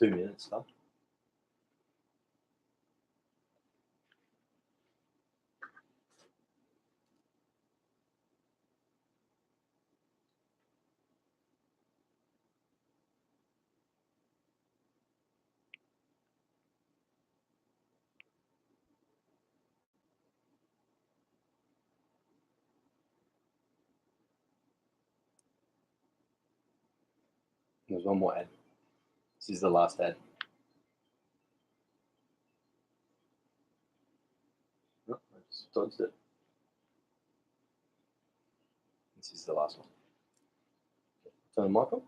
2 minutes, huh? There's one more ad. This is the last ad. Oh, I just dodged it. This is the last one. Turn the mic on.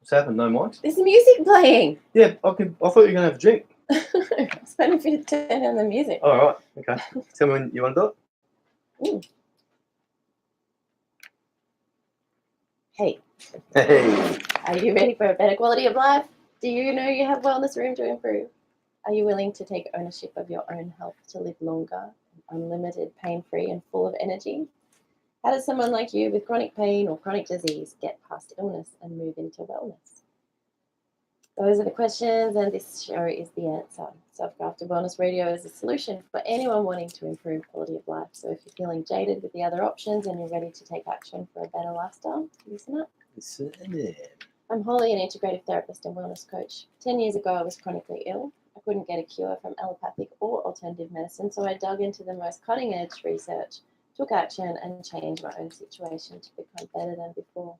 What's happened? No mics? There's music playing. Yeah, I thought you were gonna have a drink. I was waiting for you to turn on the music. All right. Okay. Tell me when you want to do it. Hey. Hey. Are you ready for a better quality of life? Do you know you have wellness room to improve? Are you willing to take ownership of your own health to live longer, unlimited, pain-free, and full of energy? How does someone like you with chronic pain or chronic disease get past illness and move into wellness? Those are the questions, and this show is the answer. Self-Crafted Wellness Radio is a solution for anyone wanting to improve quality of life. So if you're feeling jaded with the other options and you're ready to take action for a better lifestyle, listen up. Listen in. I'm Holly, an integrative therapist and wellness coach. 10 years ago, I was chronically ill. I couldn't get a cure from allopathic or alternative medicine, so I dug into the most cutting-edge research, took action, and changed my own situation to become better than before.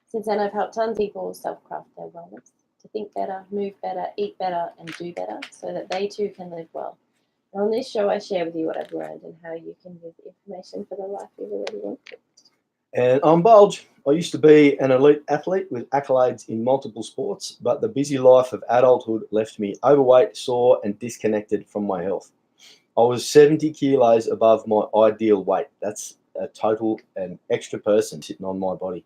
Since then, I've helped tons of people self-craft their wellness, to think better, move better, eat better, and do better so that they too can live well. And on this show, I share with you what I've learned and how you can use the information for the life you already want. And I'm Bulge. I used to be an elite athlete with accolades in multiple sports, but the busy life of adulthood left me overweight, sore, and disconnected from my health. I was 70 kilos above my ideal weight. That's a total an extra person sitting on my body.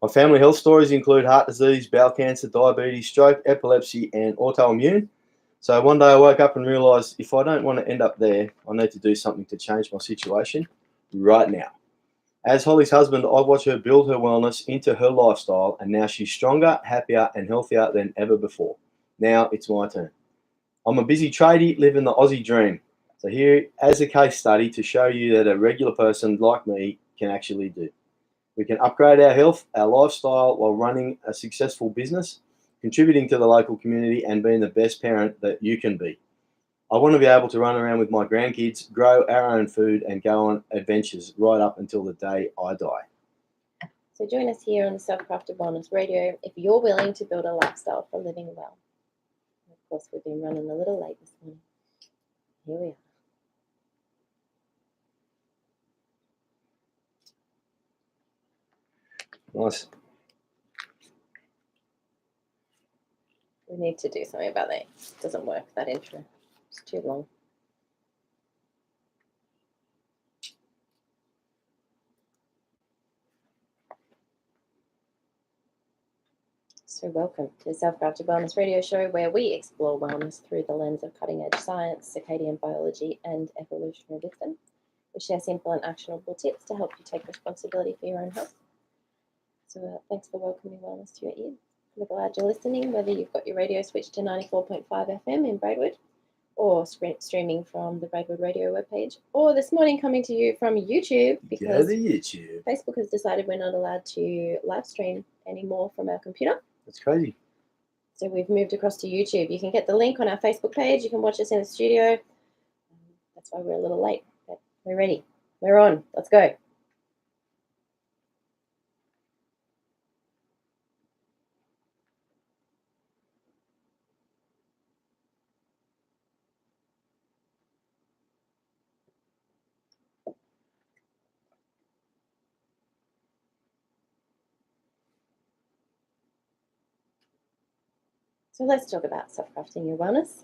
My family health stories include heart disease, bowel cancer, diabetes, stroke, epilepsy, and autoimmune. So one day I woke up and realised if I don't want to end up there, I need to do something to change my situation right now. As Holly's husband, I've watched her build her wellness into her lifestyle, and now she's stronger, happier, and healthier than ever before. Now it's my turn. I'm a busy tradie living the Aussie dream. So here as a case study to show you that a regular person like me can actually do. We can upgrade our health, our lifestyle while running a successful business, contributing to the local community, and being the best parent that you can be. I want to be able to run around with my grandkids, grow our own food, and go on adventures right up until the day I die. So join us here on the Self-Crafted Wellness Radio if you're willing to build a lifestyle for living well. And of course, we've been running a little late this morning. Here we are. Nice. We need to do something about that. It doesn't work, that intro. It's too long. So welcome to the Self-Crafted Wellness Radio Show, where we explore wellness through the lens of cutting-edge science, circadian biology, and evolutionary wisdom. We share simple and actionable tips to help you take responsibility for your own health. So thanks for welcoming wellness to your ears. We're glad you're listening, whether you've got your radio switched to 94.5 FM in Braidwood, or streaming from the Braidwood Radio webpage, or this morning coming to you from YouTube, because Facebook has decided we're not allowed to live stream anymore from our computer. That's crazy. So we've moved across to YouTube. You can get the link on our Facebook page. You can watch us in the studio. That's why we're a little late, but we're ready. We're on. Let's go. So let's talk about self-crafting your wellness.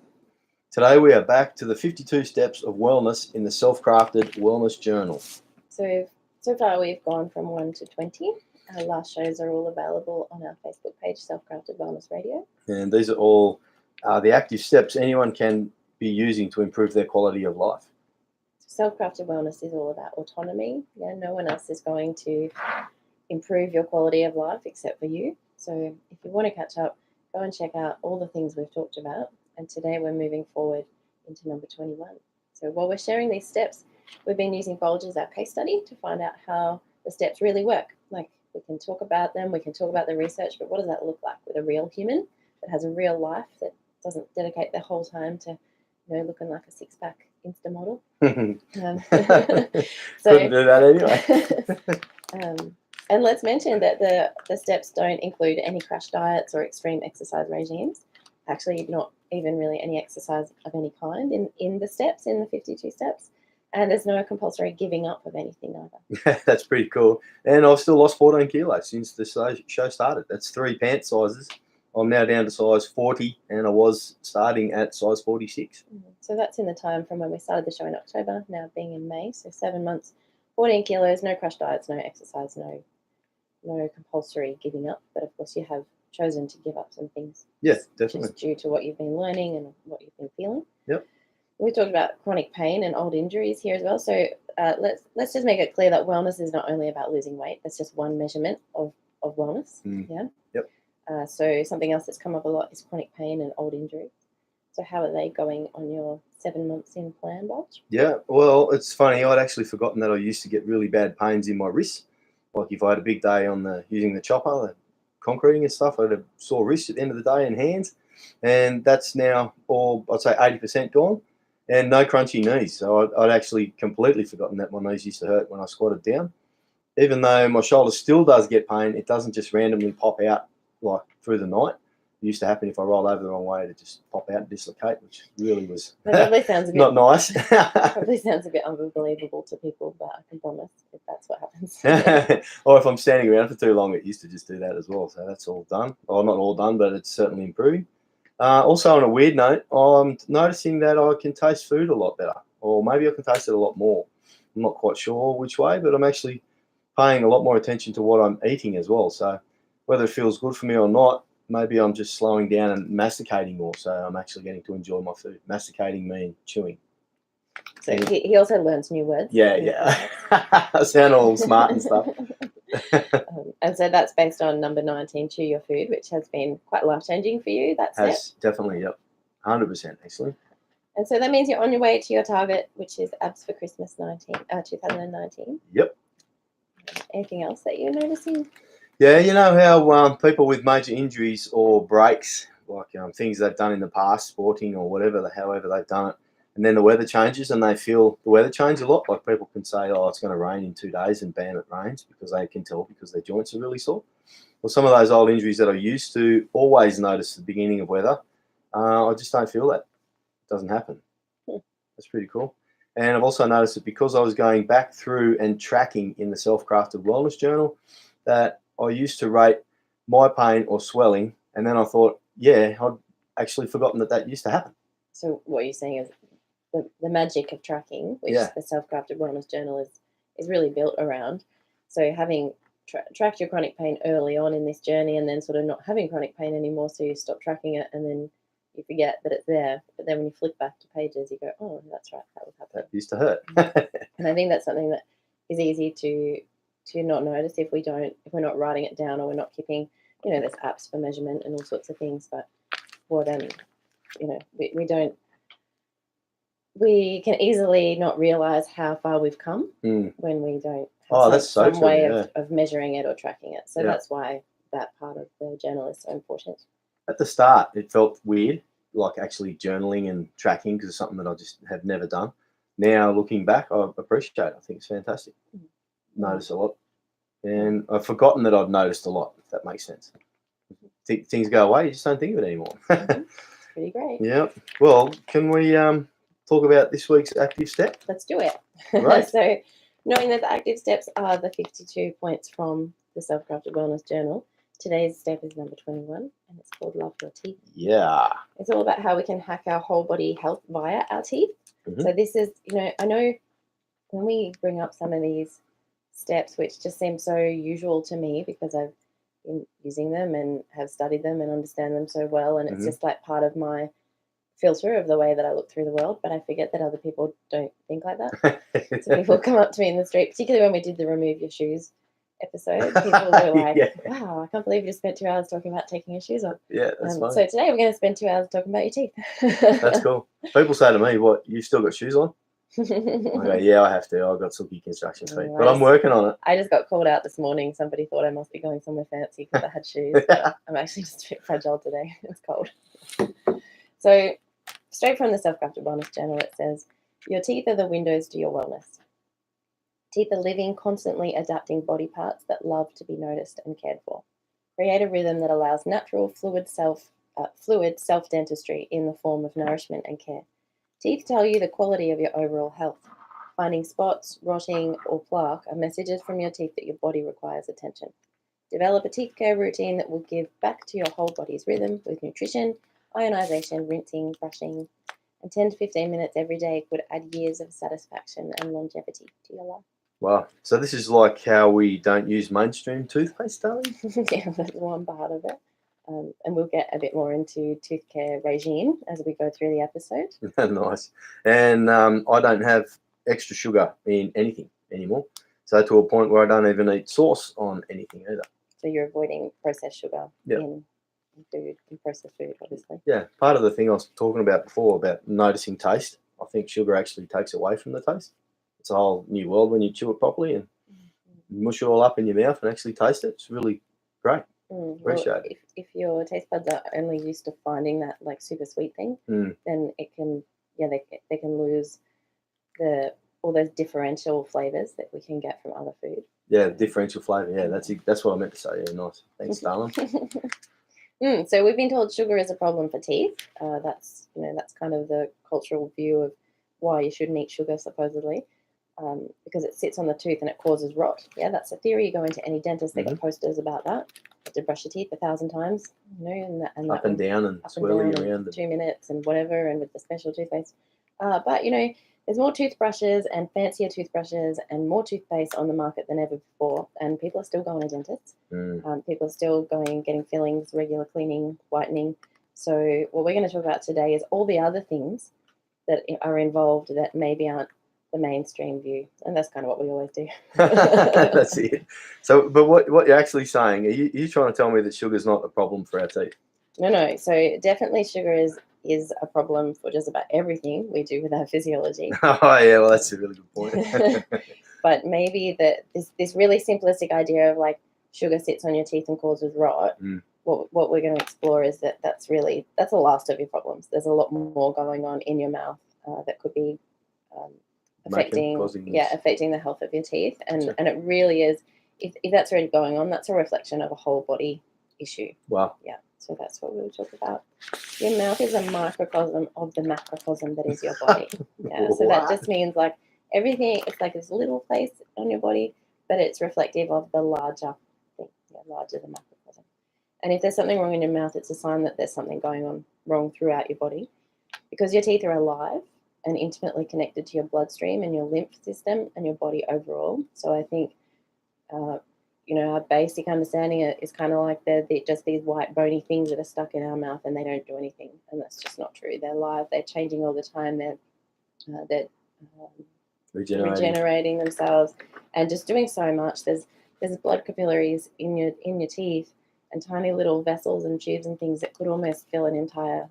Today we are back to the 52 steps of wellness in the self-crafted wellness journal. So far we've gone from 1 to 20. Our last shows are all available on our Facebook page, Self-Crafted Wellness Radio. And these are all the active steps anyone can be using to improve their quality of life. Self-crafted wellness is all about autonomy. Yeah, no one else is going to improve your quality of life except for you. So if you want to catch up, go and check out all the things we've talked about. And today we're moving forward into number 21. So while we're sharing these steps, we've been using Folge as our case study to find out how the steps really work. Like, we can talk about them, we can talk about the research, but what does that look like with a real human that has a real life, that doesn't dedicate their whole time to, looking like a six-pack Insta model? Couldn't do that anyway. And let's mention that the steps don't include any crash diets or extreme exercise regimes. Actually, not even really any exercise of any kind in the steps, in the 52 steps. And there's no compulsory giving up of anything either. That's pretty cool. And I've still lost 14 kilos since the show started. That's 3 pant sizes. I'm now down to size 40, and I was starting at size 46. So that's in the time from when we started the show in October, now being in May. So 7 months, 14 kilos, no crash diets, no exercise, no compulsory giving up. But of course, you have chosen to give up some things. Yeah, definitely. Just due to what you've been learning and what you've been feeling. Yep. We talked about chronic pain and old injuries here as well. So let's just make it clear that wellness is not only about losing weight. That's just one measurement of wellness. Yeah. Yep. So something else that's come up a lot is chronic pain and old injuries. So how are they going on your 7 months in plan, Bulge? Yeah, well, it's funny. I'd actually forgotten that I used to get really bad pains in my wrists. Like if I had a big day on using the chopper, the concreting and stuff, I had a sore wrist at the end of the day and hands. And that's now all, I'd say 80% gone. And no crunchy knees. So I'd actually completely forgotten that my knees used to hurt when I squatted down. Even though my shoulder still does get pain, it doesn't just randomly pop out like through the night. It used to happen if I rolled over the wrong way to just pop out and dislocate, which really was not nice. Probably sounds a bit unbelievable to people, but I can promise if that's what happens. Or if I'm standing around for too long, it used to just do that as well. So that's all done. Well, not all done, but it's certainly improving. Also, on a weird note, I'm noticing that I can taste food a lot better, or maybe I can taste it a lot more. I'm not quite sure which way, but I'm actually paying a lot more attention to what I'm eating as well. So whether it feels good for me or not, maybe I'm just slowing down and masticating more. So I'm actually getting to enjoy my food. Masticating means chewing. So he also learns new words. Yeah. I sound all smart and stuff. And so that's based on number 19, chew your food, which has been quite life-changing for you, that step. Definitely, yep. 100% actually. And so that means you're on your way to your target, which is abs for Christmas 2019. Yep. Anything else that you're noticing? Yeah, you know how people with major injuries or breaks, like things they've done in the past, sporting or whatever, however they've done it, and then the weather changes and they feel the weather change a lot. Like people can say, oh, it's going to rain in 2 days, and bam, it rains, because they can tell because their joints are really sore. Well, some of those old injuries that I used to always notice the beginning of weather, I just don't feel that. It doesn't happen. That's pretty cool. And I've also noticed that because I was going back through and tracking in the Self-Crafted Wellness Journal, that I used to rate my pain or swelling, and then I thought, yeah, I'd actually forgotten that used to happen. So what you're saying is the magic of tracking, which the Self-Crafted Wellness Journal is really built around. So having tracked your chronic pain early on in this journey, and then sort of not having chronic pain anymore, so you stop tracking it, and then you forget that it's there. But then when you flick back to pages, you go, oh, that's right, that was happening. That used to hurt. And I think that's something that is easy to not notice if we're not writing it down, or we're not keeping, there's apps for measurement and all sorts of things. But what we can easily not realize how far we've come when we don't have some way of measuring it or tracking it. So that's why that part of the journal is so important. At the start, it felt weird, like actually journaling and tracking, because it's something that I just have never done. Now, looking back, I appreciate it. I think it's fantastic. Notice a lot. And I've forgotten that I've noticed a lot, if that makes sense. Things go away, you just don't think of it anymore. It's pretty great. Yeah. Well, can we talk about this week's active step? Let's do it. Right. So knowing that the active steps are the 52 points from the Self-Crafted Wellness Journal, Today's step is number 21, and it's called Love Your Teeth. Yeah. It's all about how we can hack our whole body health via our teeth. Mhm. So this is, I know when we bring up some of these steps, which just seem so usual to me because I've been using them and have studied them and understand them so well, and it's just like part of my filter of the way that I look through the world, but I forget that other people don't think like that. So people come up to me in the street, particularly when we did the remove your shoes episode, people were like, wow, I can't believe you just spent 2 hours talking about taking your shoes off. Yeah, that's fine. So today we're going to spend 2 hours talking about your teeth. That's cool. People say to me, what, you still got shoes on? I go, yeah, I have to. I've got silky construction feet, but I'm working on it. I just got called out this morning. Somebody thought I must be going somewhere fancy because I had shoes. But I'm actually just a bit fragile today. It's cold. So straight from the Self-Crafted Wellness Journal, it says, your teeth are the windows to your wellness. Teeth are living, constantly adapting body parts that love to be noticed and cared for. Create a rhythm that allows natural fluid self-dentistry in the form of nourishment and care. Teeth tell you the quality of your overall health. Finding spots, rotting, or plaque are messages from your teeth that your body requires attention. Develop a teeth care routine that will give back to your whole body's rhythm with nutrition, ionization, rinsing, brushing, and 10 to 15 minutes every day could add years of satisfaction and longevity to your life. Wow. So this is like how we don't use mainstream toothpaste, darling? Yeah, that's one part of it. And we'll get a bit more into tooth care regime as we go through the episode. Nice. And I don't have extra sugar in anything anymore. So to a point where I don't even eat sauce on anything either. So you're avoiding processed sugar in food, in processed food, obviously. Yeah. Part of the thing I was talking about before about noticing taste, I think sugar actually takes away from the taste. It's a whole new world when you chew it properly and mush it all up in your mouth and actually taste it. It's really great. Appreciate it. If your taste buds are only used to finding that like super sweet thing, then it can, they can lose all those differential flavors that we can get from other food. Yeah, differential flavor. Yeah, that's what I meant to say. Yeah, nice. Thanks, darling. So we've been told sugar is a problem for teeth. That's kind of the cultural view of why you shouldn't eat sugar, supposedly, because it sits on the tooth and it causes rot. Yeah, that's a theory. You go into any dentist, they got posters about that. You have to brush your teeth 1,000 times, and up and down and swirling around 2 minutes and whatever, and with the special toothpaste. But there's more toothbrushes and fancier toothbrushes and more toothpaste on the market than ever before, and people are still going to dentists. People are still going and getting fillings, regular cleaning, whitening. So what we're going to talk about today is all the other things that are involved that maybe aren't the mainstream view, and that's kind of what we always do. That's it. So, but what you're actually saying, are you trying to tell me that sugar's not a problem for our teeth? No. So definitely sugar is a problem for just about everything we do with our physiology. Oh yeah, well that's a really good point. But maybe that this really simplistic idea of like sugar sits on your teeth and causes rot. What we're going to explore is that's the last of your problems. There's a lot more going on in your mouth that could be affecting the health of your teeth, and it really is. If that's already going on, that's a reflection of a whole body issue. Wow. Yeah. So that's what we'll talk about. Your mouth is a microcosm of the macrocosm that is your body. Yeah. So that just means like everything. It's like this little place on your body, but it's reflective of the larger thing. Yeah, larger the macrocosm. And if there's something wrong in your mouth, it's a sign that there's something going on wrong throughout your body, because your teeth are alive and intimately connected to your bloodstream and your lymph system and your body overall. So I think, our basic understanding is kind of like they're just these white bony things that are stuck in our mouth and they don't do anything. And that's just not true. They're alive. They're changing all the time. They're regenerating themselves and just doing so much. There's blood capillaries in your teeth and tiny little vessels and tubes and things that could almost fill an entire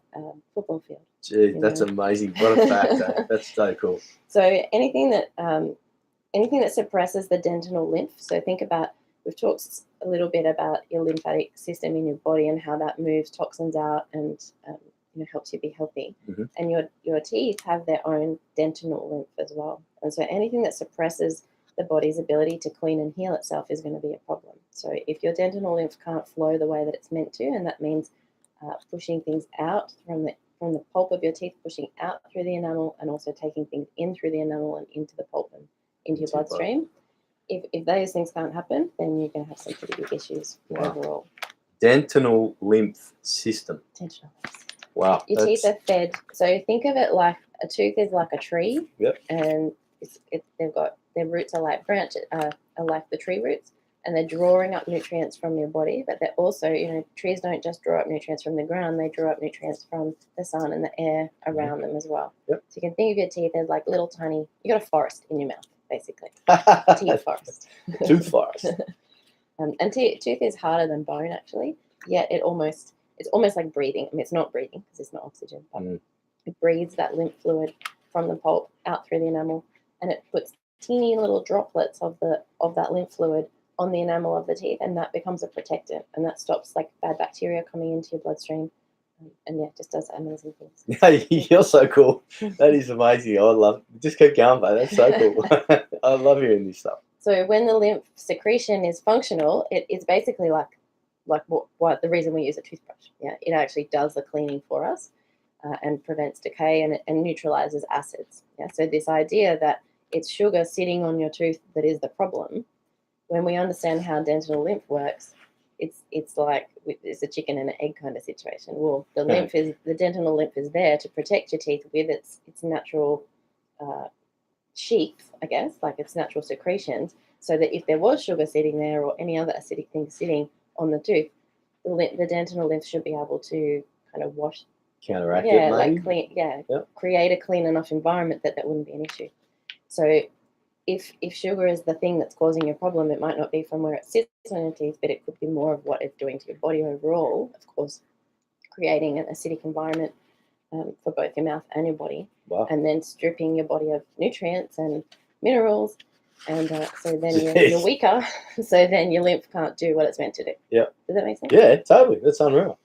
football field. Gee, that's amazing. What a fact. That's so cool. So anything that suppresses the dentinal lymph. So think about, we've talked a little bit about your lymphatic system in your body and how that moves toxins out and helps you be healthy. And your teeth have their own dentinal lymph as well. And so anything that suppresses the body's ability to clean and heal itself is going to be a problem. So if your dentinal lymph can't flow the way that it's meant to, and that means pushing things out from the pulp of your teeth, pushing out through the enamel, and also taking things in through the enamel and into the pulp and into your bloodstream. If those things can't happen, then you're going to have some pretty big issues overall. Dentinal lymph system. Dentinal lymph system. Wow. Your teeth are fed. So think of it like a tooth is like a tree. Yep. And they've got their roots are like are like the tree roots, and they're drawing up nutrients from your body. But they're also, trees don't just draw up nutrients from the ground; they draw up nutrients from the sun and the air around them as well. Yep. So you can think of your teeth as like little tiny. You got a forest in your mouth, basically. Teeth forest. Tooth forest. And tooth is harder than bone, actually. Yet it's almost like breathing. I mean, it's not breathing because it's not oxygen, but it breathes that lymph fluid from the pulp out through the enamel, and it puts teeny little droplets of that lymph fluid on the enamel of the teeth, and that becomes a protectant, and that stops like bad bacteria coming into your bloodstream, and just does amazing things. You're so cool. That is amazing. I love it. Just keep going, mate. That's so cool. I love hearing this stuff. So when the lymph secretion is functional, it's basically like what the reason we use a toothbrush. Yeah, it actually does the cleaning for us and prevents decay and neutralizes acids. Yeah, so this idea that it's sugar sitting on your tooth that is the problem. When we understand how dentinal lymph works, it's like it's a chicken and an egg kind of situation. Well, the dentinal lymph is there to protect your teeth with its natural sheath, I guess, like its natural secretions, so that if there was sugar sitting there or any other acidic thing sitting on the tooth, the dentinal lymph should be able to kind of counteract it, like clean, create a clean enough environment that wouldn't be an issue. So if sugar is the thing that's causing your problem, it might not be from where it sits on your teeth, but it could be more of what it's doing to your body overall, of course, creating an acidic environment for both your mouth and your body. Wow. And then stripping your body of nutrients and minerals, and so then you're weaker, so then your lymph can't do what it's meant to do. Yeah. Does that make sense? Yeah, totally. That's unreal.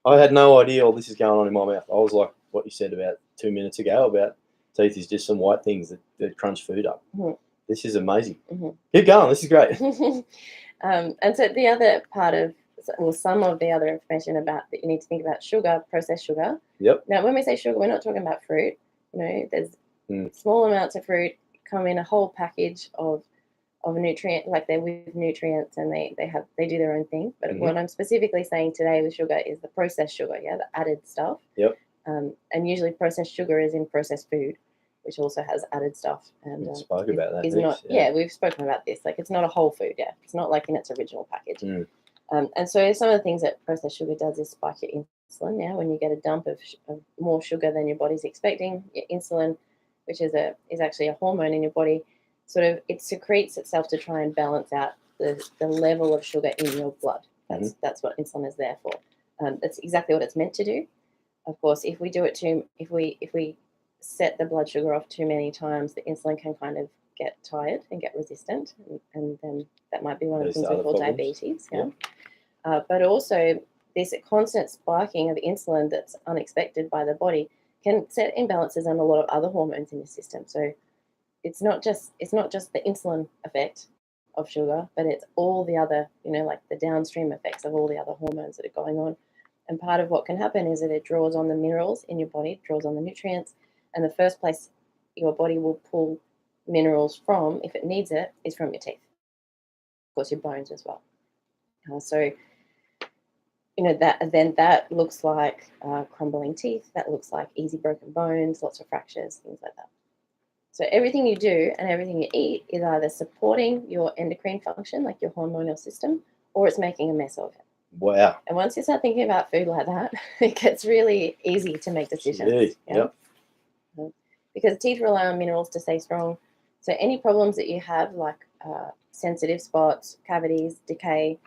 I had no idea all this is going on in my mouth. I was like what you said about 2 minutes ago about teeth is just some white things that crunch food up. Mm-hmm. This is amazing. Mm-hmm. Keep going. This is great. And so the other part of, well, some of the other information about that you need to think about sugar, processed sugar. Yep. Now, when we say sugar, we're not talking about fruit. There's small amounts of fruit come in a whole package of nutrient, like they're with nutrients, and they do their own thing. But what I'm specifically saying today with sugar is the processed sugar, the added stuff. Yep. And usually processed sugar is in processed food, which also has added stuff. And we spoke about that. Is not, we've spoken about this. Like, it's not a whole food. Yeah, it's not like in its original package. And so some of the things that processed sugar does is spike your insulin. Yeah, when you get a dump of more sugar than your body's expecting, your insulin, which is actually a hormone in your body, sort of it secretes itself to try and balance out the level of sugar in your blood. That's what insulin is there for. That's exactly what it's meant to do. Of course, if we do it if we set the blood sugar off too many times, the insulin can kind of get tired and get resistant, and then that might be one of the things we call diabetes. But also this constant spiking of insulin that's unexpected by the body can set imbalances on a lot of other hormones in your system. So it's not just the insulin effect of sugar, but it's all the other, like the downstream effects of all the other hormones that are going on. And part of what can happen is that it draws on the minerals in your body, draws on the nutrients, and the first place your body will pull minerals from, if it needs it, is from your teeth. Of course, your bones as well. So that looks like crumbling teeth. That looks like easy broken bones, lots of fractures, things like that. So everything you do and everything you eat is either supporting your endocrine function, like your hormonal system, or it's making a mess of it. Wow. And once you start thinking about food like that, it gets really easy to make decisions. Yep. Because teeth rely on minerals to stay strong. So any problems that you have, like sensitive spots, cavities, decay,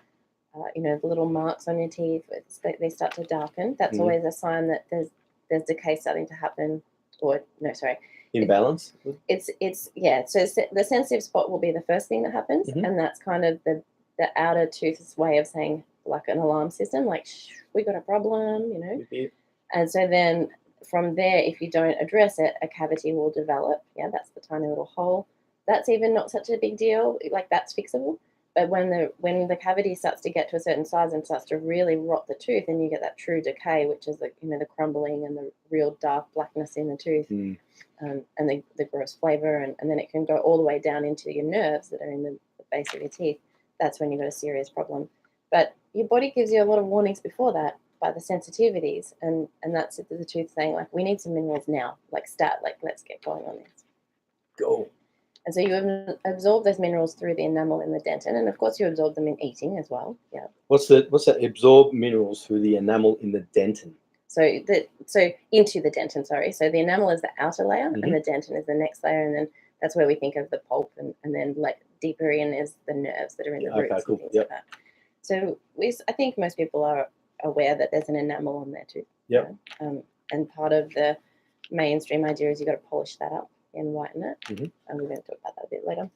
the little marks on your teeth, they start to darken. That's always a sign that there's decay starting to happen. Imbalance? So the sensitive spot will be the first thing that happens, and that's kind of the outer tooth's way of saying, like an alarm system, like, we got a problem, And so then from there, if you don't address it, a cavity will develop. Yeah, that's the tiny little hole. That's even not such a big deal. Like, that's fixable. But when the cavity starts to get to a certain size and starts to really rot the tooth, and you get that true decay, which is the crumbling and the real dark blackness in the tooth, and the gross flavor, and then it can go all the way down into your nerves that are in the base of your teeth. That's when you've got a serious problem. But your body gives you a lot of warnings before that by the sensitivities, and that's the tooth saying, like, we need some minerals now, like let's get going on this. Go. And so you absorb those minerals through the enamel in the dentin, and of course you absorb them in eating as well. Yeah. What's that? Absorb minerals through the enamel in the dentin. So into the dentin, sorry. So the enamel is the outer layer, and the dentin is the next layer, and then that's where we think of the pulp, and then like deeper in is the nerves that are in the roots and things like that. So I think most people are aware that there's an enamel on there too. Yep. And part of the mainstream idea is you've got to polish that up and whiten it. And we're going to talk about that a bit later.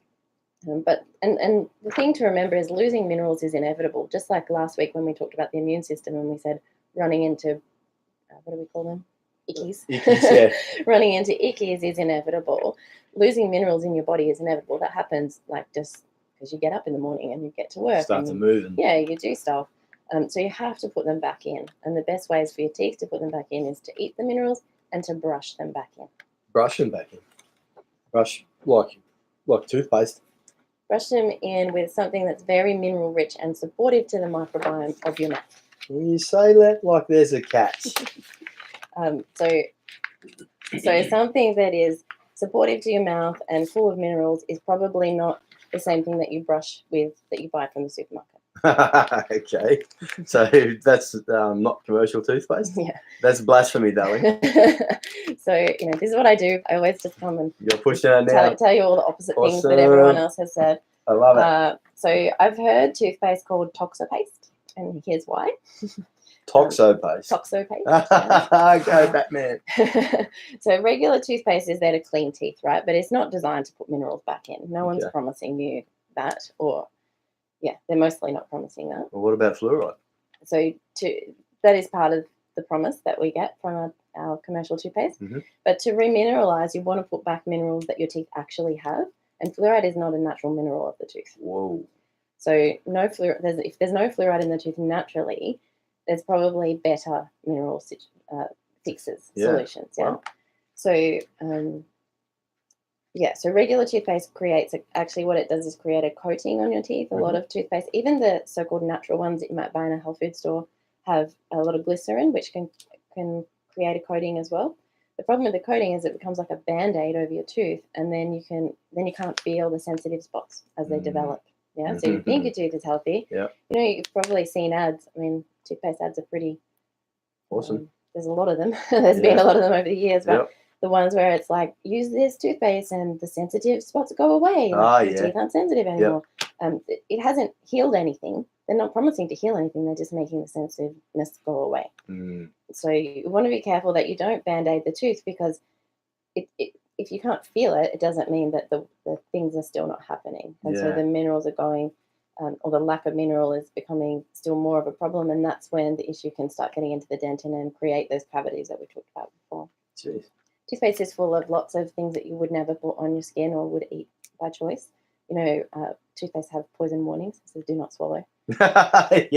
But the thing to remember is losing minerals is inevitable. Just like last week when we talked about the immune system and we said running into what do we call them? Ickies. Yeah. Running into ickies is inevitable. Losing minerals in your body is inevitable. That happens like just because you get up in the morning and you get to work. Start to move. Yeah, you do stuff. So you have to put them back in. And the best ways for your teeth to put them back in is to eat the minerals and to brush them back in. Brush them back in. Brush like toothpaste. Brush them in with something that's very mineral rich and supportive to the microbiome of your mouth. You say that like there's a catch. So something that is supportive to your mouth and full of minerals is probably not the same thing that you brush with that you buy from the supermarket. Okay, so that's not commercial toothpaste. Yeah, that's blasphemy, darling. So this is what I do. I always just come and you're pushing out now. Tell you all the opposite things that everyone else has said. I love it. So I've heard toothpaste called Toxopaste, and here's why. Toxopaste. Toxopaste. Go Batman. So regular toothpaste is there to clean teeth, right? But it's not designed to put minerals back in. No one's promising you that, or they're mostly not promising that. Well, what about fluoride? So that is part of the promise that we get from our commercial toothpaste. But to remineralize, you want to put back minerals that your teeth actually have, and fluoride is not a natural mineral of the tooth. Whoa. So no fluoride. If there's no fluoride in the tooth naturally, there's probably better mineral fixes, solutions. Yeah. Wow. So so regular toothpaste actually what it does is create a coating on your teeth. A lot of toothpaste, even the so-called natural ones that you might buy in a health food store, have a lot of glycerin, which can create a coating as well. The problem with the coating is it becomes like a Band-Aid over your tooth, and then you can't feel the sensitive spots as they develop. Yeah, so you think your tooth is healthy. Yeah, you've probably seen ads. I mean, toothpaste ads are pretty awesome. There's a lot of them. There's been a lot of them over the years, but the ones where it's like, use this toothpaste and the sensitive spots go away. Your teeth aren't sensitive anymore. It hasn't healed anything. They're not promising to heal anything. They're just making the sensitiveness go away. So you want to be careful that you don't Band-Aid the tooth, because if you can't feel it, it doesn't mean that the things are still not happening. And so the minerals are going, or the lack of mineral is becoming still more of a problem, and that's when the issue can start getting into the dentin and create those cavities that we talked about before. Jeez. Toothpaste is full of lots of things that you would never put on your skin or would eat by choice. Toothpaste have poison warnings, so do not swallow. I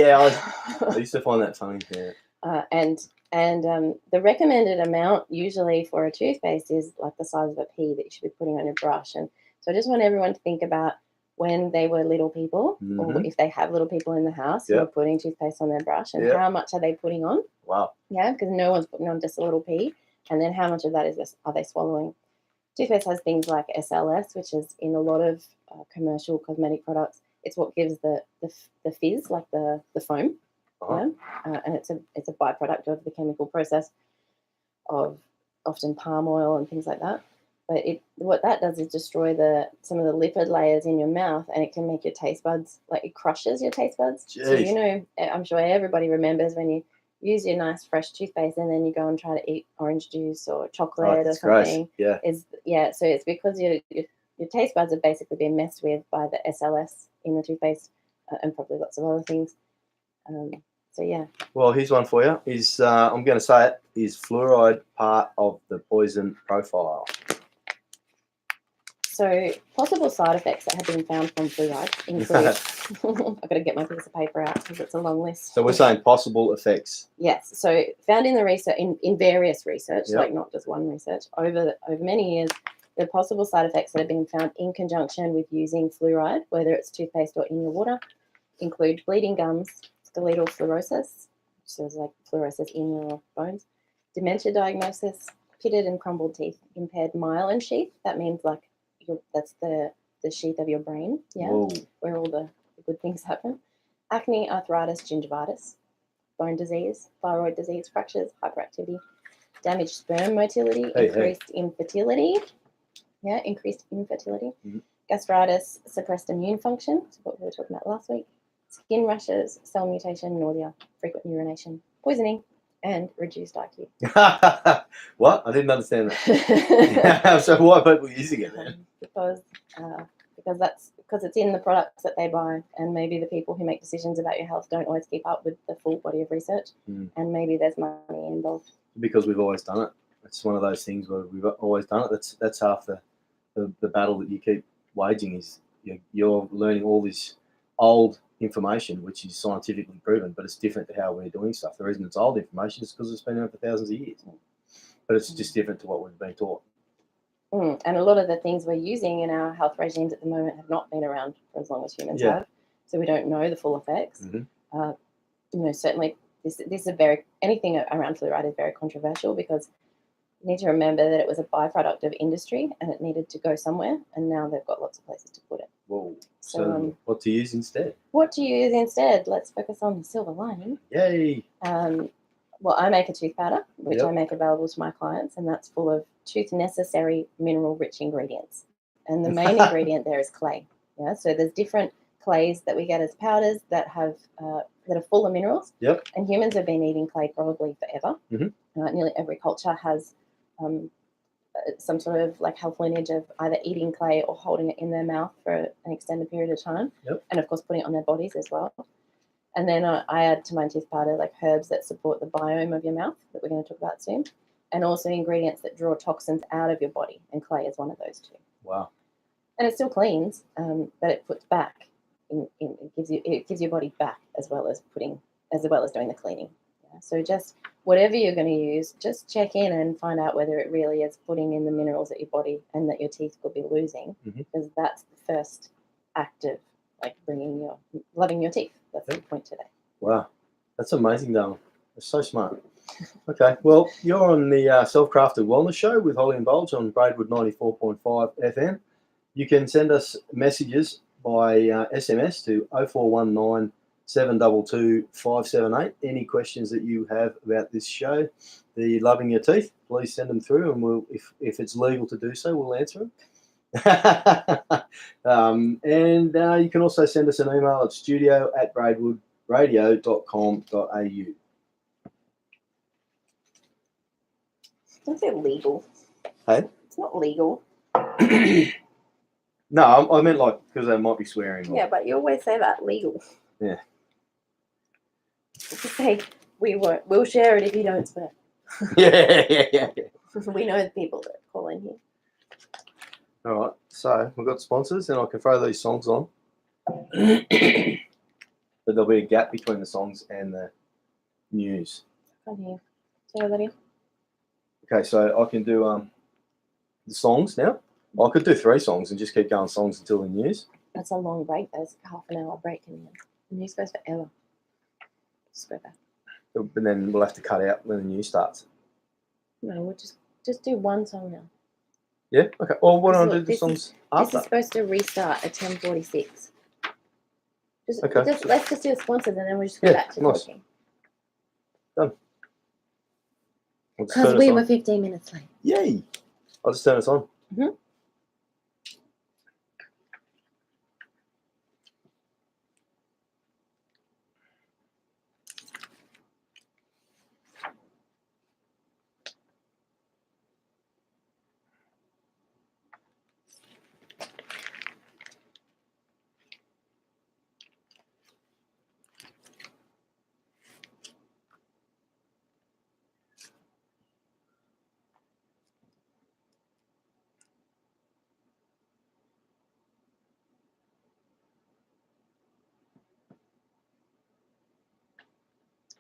used to find that funny. Yeah. And the recommended amount usually for a toothpaste is like the size of a pea that you should be putting on your brush. And so I just want everyone to think about when they were little people, or if they have little people in the house who are putting toothpaste on their brush, and how much are they putting on? Wow. Yeah, because no one's putting on just a little pea. And then how much of that are they swallowing? Toothpaste has things like SLS, which is in a lot of commercial cosmetic products. It's what gives the fizz, like the foam. And it's a byproduct of the chemical process of often palm oil and things like that. But what that does is destroy some of the lipid layers in your mouth, and it can make your taste buds, like it crushes your taste buds. Jeez. So I'm sure everybody remembers when you use your nice fresh toothpaste and then you go and try to eat orange juice or chocolate or something. Gross. So it's because your taste buds are basically being messed with by the SLS in the toothpaste, and probably lots of other things. Well, here's one for you. I'm going to say it, is fluoride part of the poison profile? So possible side effects that have been found from fluoride include, I've got to get my piece of paper out because it's a long list. So we're saying possible effects. Yes. So found in the research, in various research, like not just one research, over many years, the possible side effects that have been found in conjunction with using fluoride, whether it's toothpaste or in your water, include bleeding gums, skeletal fluorosis, so it's like fluorosis in your bones, dementia diagnosis, pitted and crumbled teeth, impaired myelin sheath. That means like that's the sheath of your brain, Whoa. where all the good things happen. Acne, arthritis, gingivitis, bone disease, thyroid disease, fractures, hyperactivity, damaged sperm motility, increased infertility. Yeah, increased infertility. Gastritis, suppressed immune function, so what we were talking about last week. Skin rashes, cell mutation, nausea, frequent urination, poisoning, and reduced IQ. What? I didn't understand that. So why are people using it then? Because it's in the products that they buy, and maybe the people who make decisions about your health don't always keep up with the full body of research, and maybe there's money involved. Because we've always done it. It's one of those things where we've always done it. That's half the battle that you keep waging is you're learning all this old information, which is scientifically proven, but it's different to how we're doing stuff. The reason it's old information is because it's been around for thousands of years. But it's just different to what we've been taught. And a lot of the things we're using in our health regimes at the moment have not been around for as long as humans have, so we don't know the full effects. Certainly this is anything around fluoride is very controversial because you need to remember that it was a byproduct of industry and it needed to go somewhere, and now they've got lots of places to put it. Whoa. So what to use instead? What to use instead? Let's focus on the silver lining. Yay. Well, I make a tooth powder, which I make available to my clients, and that's full of tooth-necessary mineral-rich ingredients. And the main ingredient there is clay. Yeah, so there's different clays that we get as powders that have that are full of minerals. Yep. And humans have been eating clay probably forever. Nearly every culture has some sort of like health lineage of either eating clay or holding it in their mouth for an extended period of time. And of course putting it on their bodies as well. And then I add to my tooth powder like herbs that support the biome of your mouth that we're going to talk about soon, and also ingredients that draw toxins out of your body, and clay is one of those two. Wow. And it still cleans, but it puts back it gives your body back as well as doing the cleaning. So just whatever you're going to use, just check in and find out whether it really is putting in the minerals that your body and that your teeth could be losing, because that's the first act of like loving your teeth. That's the point today. Wow, that's amazing, Darren. That's so smart. Okay, well, you're on the Self-Crafted Wellness Show with Holly and Bulge on Braidwood 94.5 FM. You can send us messages by SMS to 0419 722 578. Any questions that you have about this show, the loving your teeth, please send them through, and we'll, if it's legal to do so, we'll answer them. And you can also send us an email at studio@braidwoodradio.com.au. Don't say legal. Hey? It's not legal. No, I meant like because they might be swearing. Yeah, but you always say that, legal. Yeah. Just say we'll share it if you don't swear. Yeah. We know the people that call in here. All right, so we've got sponsors, and I can throw these songs on. But there'll be a gap between the songs and the news. Come here. Say that in. Okay, so I can do the songs now. I could do 3 songs and just keep going songs until the news. That's a long break. There's half an hour break in there. The news goes forever. Just go back. But then we'll have to cut out when the news starts. No, we'll just do one song now. Yeah. Okay. Well, why don't I do the songs after? This is supposed to restart at 10:46. Okay. Let's just do the sponsors and then we'll just go back to talking. Done. Because we were 15 minutes late. Yay! I'll just turn this on.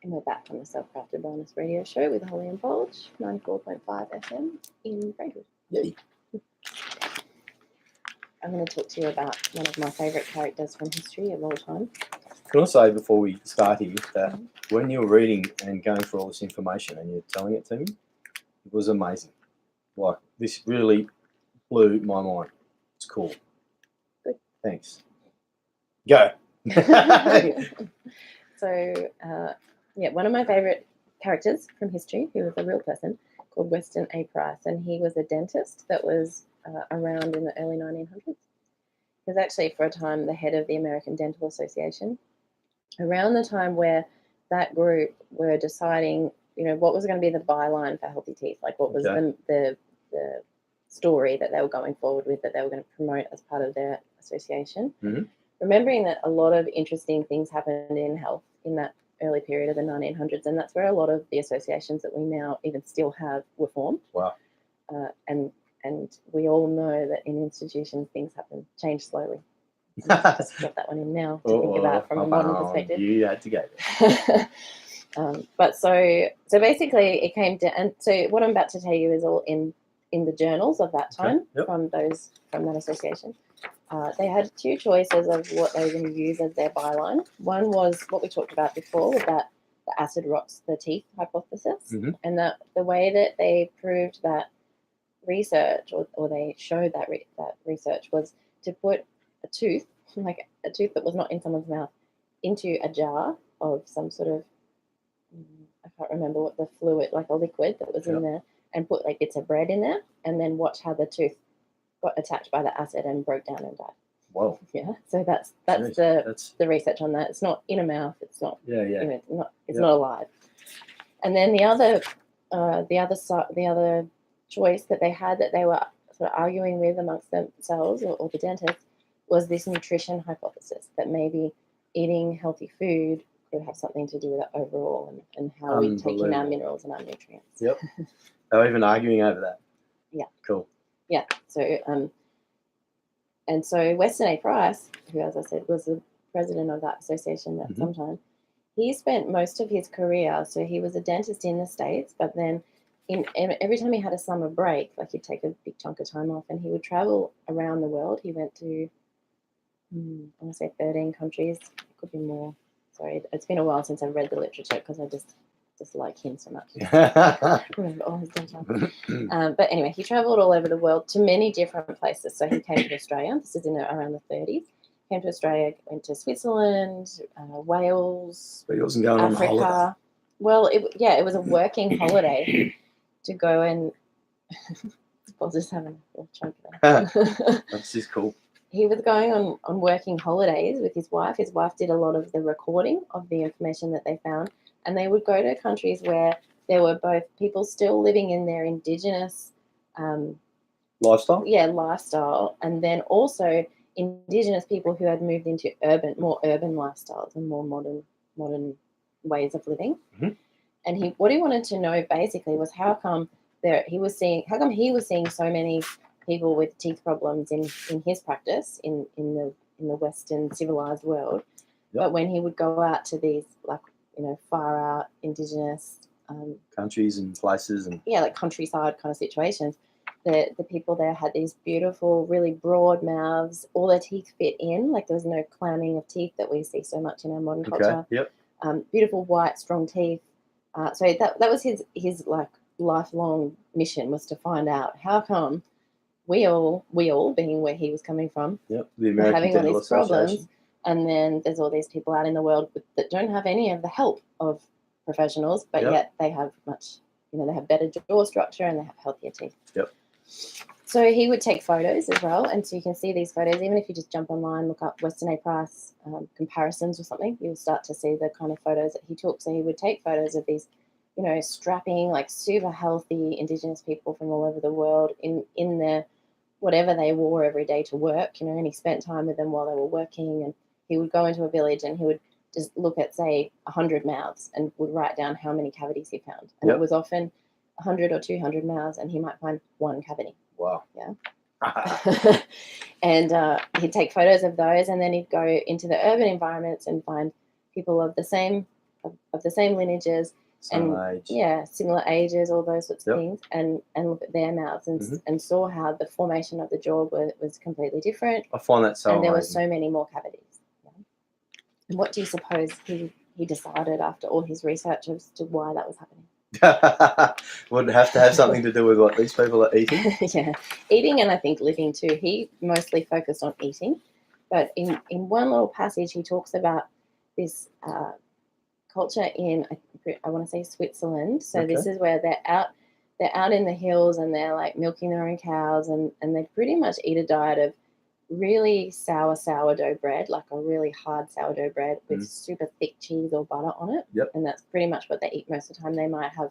And we're back on the Self-Crafted Wellness Radio Show with Holly and Bulge, 94.5 FM in Braidwood. Yay! I'm going to talk to you about one of my favourite characters from history of all time. Can I say before we start here that when you're reading and going through all this information and you're telling it to me, it was amazing. Like, this really blew my mind. It's cool. Good. Thanks. Go. So, one of my favourite characters from history, who was a real person, called Weston A. Price, and he was a dentist that was around in the early 1900s. He was actually, for a time, the head of the American Dental Association. Around the time where that group were deciding, what was going to be the byline for healthy teeth, like what was the story that they were going forward with, that they were going to promote as part of their association. Mm-hmm. Remembering that a lot of interesting things happened in health in that early period of the 1900s, and that's where a lot of the associations that we now even still have were formed. Wow. And we all know that in institutions things change slowly. Just got that one in now to think about from a modern perspective. You had to go there. But so basically it came down, and so what I'm about to tell you is all in the journals of that time. From that association. They had two choices of what they were going to use as their byline. One was what we talked about before, about the acid rots the teeth hypothesis, and that the way that they proved that research, or they showed that research, was to put a tooth, like a tooth that was not in someone's mouth, into a jar of some sort of, I can't remember what the fluid, like a liquid that was in there, and put like bits of bread in there, and then watch how the tooth got attacked by the acid and broke down and died. Whoa. Yeah. So that's the research on that. It's not in a mouth. It's not. It's not alive. And then the other choice that they had, that they were sort of arguing with amongst themselves, or the dentists, was this nutrition hypothesis, that maybe eating healthy food could have something to do with it overall, and how we take in our minerals and our nutrients. Yep. They were even arguing over that. Yeah. Cool. Yeah. So and so Weston A. Price, who, as I said, was the president of that association at some time, he spent most of his career, so he was a dentist in the States, but then every time he had a summer break, like he'd take a big chunk of time off, and he would travel around the world. He went to, I want to say 13 countries. It could be more. Sorry, it's been a while since I've read the literature, because I just like him so much. Remember all his details. But anyway, he travelled all over the world to many different places. So he came to Australia. This is around the 30s. Came to Australia, went to Switzerland, Wales, but he wasn't going on holiday. Well, it was a working holiday to go and. I'll just having a little chunk there. That's just cool. He was going on working holidays with his wife. His wife did a lot of the recording of the information that they found. And they would go to countries where there were both people still living in their indigenous lifestyle. Yeah, lifestyle, and then also indigenous people who had moved into more urban lifestyles and more modern ways of living. And what he wanted to know basically was how come he was seeing so many people with teeth problems in his practice in the Western civilized world, but when he would go out to these far out indigenous countries and places, and like countryside kind of situations, the people there had these beautiful, really broad mouths. All their teeth fit in, like there was no clamming of teeth that we see so much in our modern culture. Beautiful white, strong teeth. So that was his like lifelong mission, was to find out how come we all being where he was coming from, the American having all Dental these problems. Association. And then there's all these people out in the world that don't have any of the help of professionals, but yet they have they have better jaw structure and they have healthier teeth. So he would take photos as well. And so you can see these photos, even if you just jump online, look up Weston A. Price comparisons or something, you'll start to see the kind of photos that he took. So he would take photos of these, strapping, like super healthy indigenous people from all over the world in their whatever they wore every day to work, and he spent time with them while they were working. And he would go into a village and he would just look at, say, 100 mouths and would write down how many cavities he found. And it was often 100 or 200 mouths, and he might find one cavity. Wow. Yeah. And he'd take photos of those, and then he'd go into the urban environments and find people of the same lineages, similar ages, all those sorts of things, and look at their mouths and saw how the formation of the jaw was completely different. I find that so and there amazing. were so many more cavities. And what do you suppose he decided after all his research as to why that was happening? Would it have to have something to do with what these people are eating? Yeah, eating and I think living too. He mostly focused on eating, but in one little passage he talks about this culture in I want to say Switzerland. So Okay. this is where they're out in the hills and they're like milking their own cows and they pretty much eat a diet of really sour sourdough bread, like a really hard sourdough bread with super thick cheese or butter on it. Yep. And that's pretty much what they eat most of the time. They might have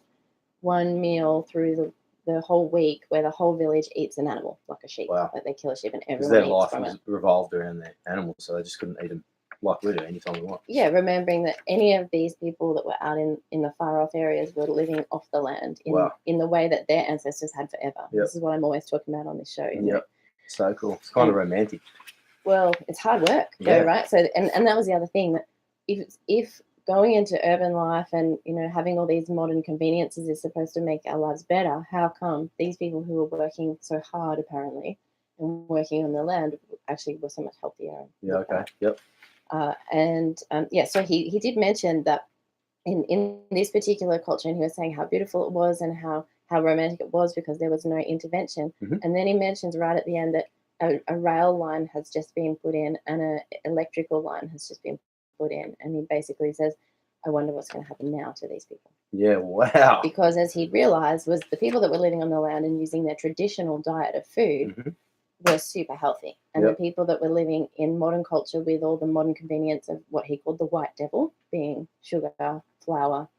one meal through the whole week where the whole village eats an animal, like a sheep. Wow. Like they kill a sheep and Because everyone their eats life from was it. revolved around their animals, so they just couldn't eat them like we do anytime we want. Yeah, remembering that any of these people that were out in the far off areas were living off the land in the way that their ancestors had forever. Yep. This is what I'm always talking about on this show. You know? Yep. So cool. It's kind of romantic. Well, it's hard work, though, right? So, and that was the other thing, that if going into urban life and having all these modern conveniences is supposed to make our lives better, how come these people who were working so hard apparently and working on the land actually were so much healthier? Yeah. Okay. Yep. So he did mention that in this particular culture, and he was saying how beautiful it was and how romantic it was because there was no intervention. And then he mentions right at the end that a rail line has just been put in and an electrical line has just been put in. And he basically says, I wonder what's going to happen now to these people. Yeah, wow. Because as he realized was the people that were living on the land and using their traditional diet of food were super healthy. And the people that were living in modern culture with all the modern convenience of what he called the white devil, being sugar, flour,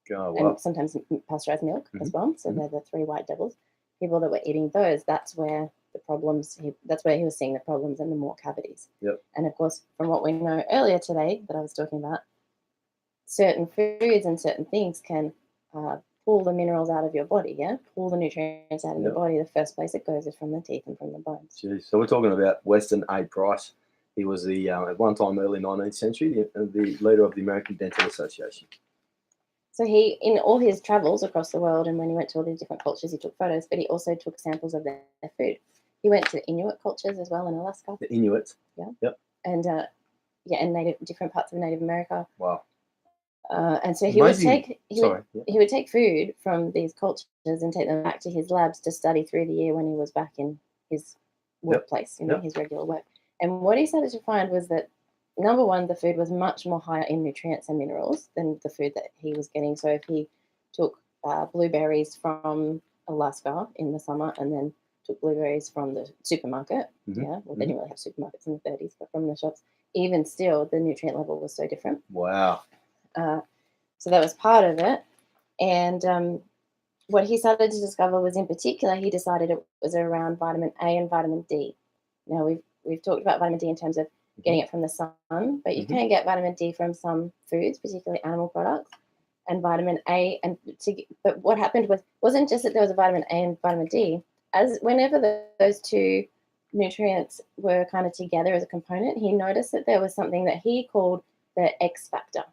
and sometimes pasteurized milk as well. So they're the three white devils. People that were eating those, that's where the problems, that's where he was seeing the problems and the more cavities. Yep. And of course, from what we know earlier today that I was talking about, certain foods and certain things can pull the minerals out of your body, pull the nutrients out of your body. The first place it goes is from the teeth and from the bones. Jeez. So we're talking about Weston A. Price. He was the, at one time, early 19th century, the leader of the American Dental Association. So he, in all his travels across the world and when he went to all these different cultures, he took photos, but he also took samples of their food. He went to the Inuit cultures as well in Alaska. The Inuits? Yeah. Yep. And, and different parts of Native America. Wow. And so he would take food from these cultures and take them back to his labs to study through the year when he was back in his workplace, his regular work. And what he started to find was that, number one, the food was much more higher in nutrients and minerals than the food that he was getting. So if he took blueberries from Alaska in the summer and then took blueberries from the supermarket, they didn't really have supermarkets in the 30s, but from the shops, even still, the nutrient level was so different. Wow. So that was part of it. And what he started to discover was, in particular, he decided it was around vitamin A and vitamin D. Now, we've talked about vitamin D in terms of getting it from the sun, but you can get vitamin D from some foods, particularly animal products, and vitamin A. But what happened wasn't just that there was a vitamin A and vitamin D. As whenever those two nutrients were kind of together as a component, he noticed that there was something that he called the X factor.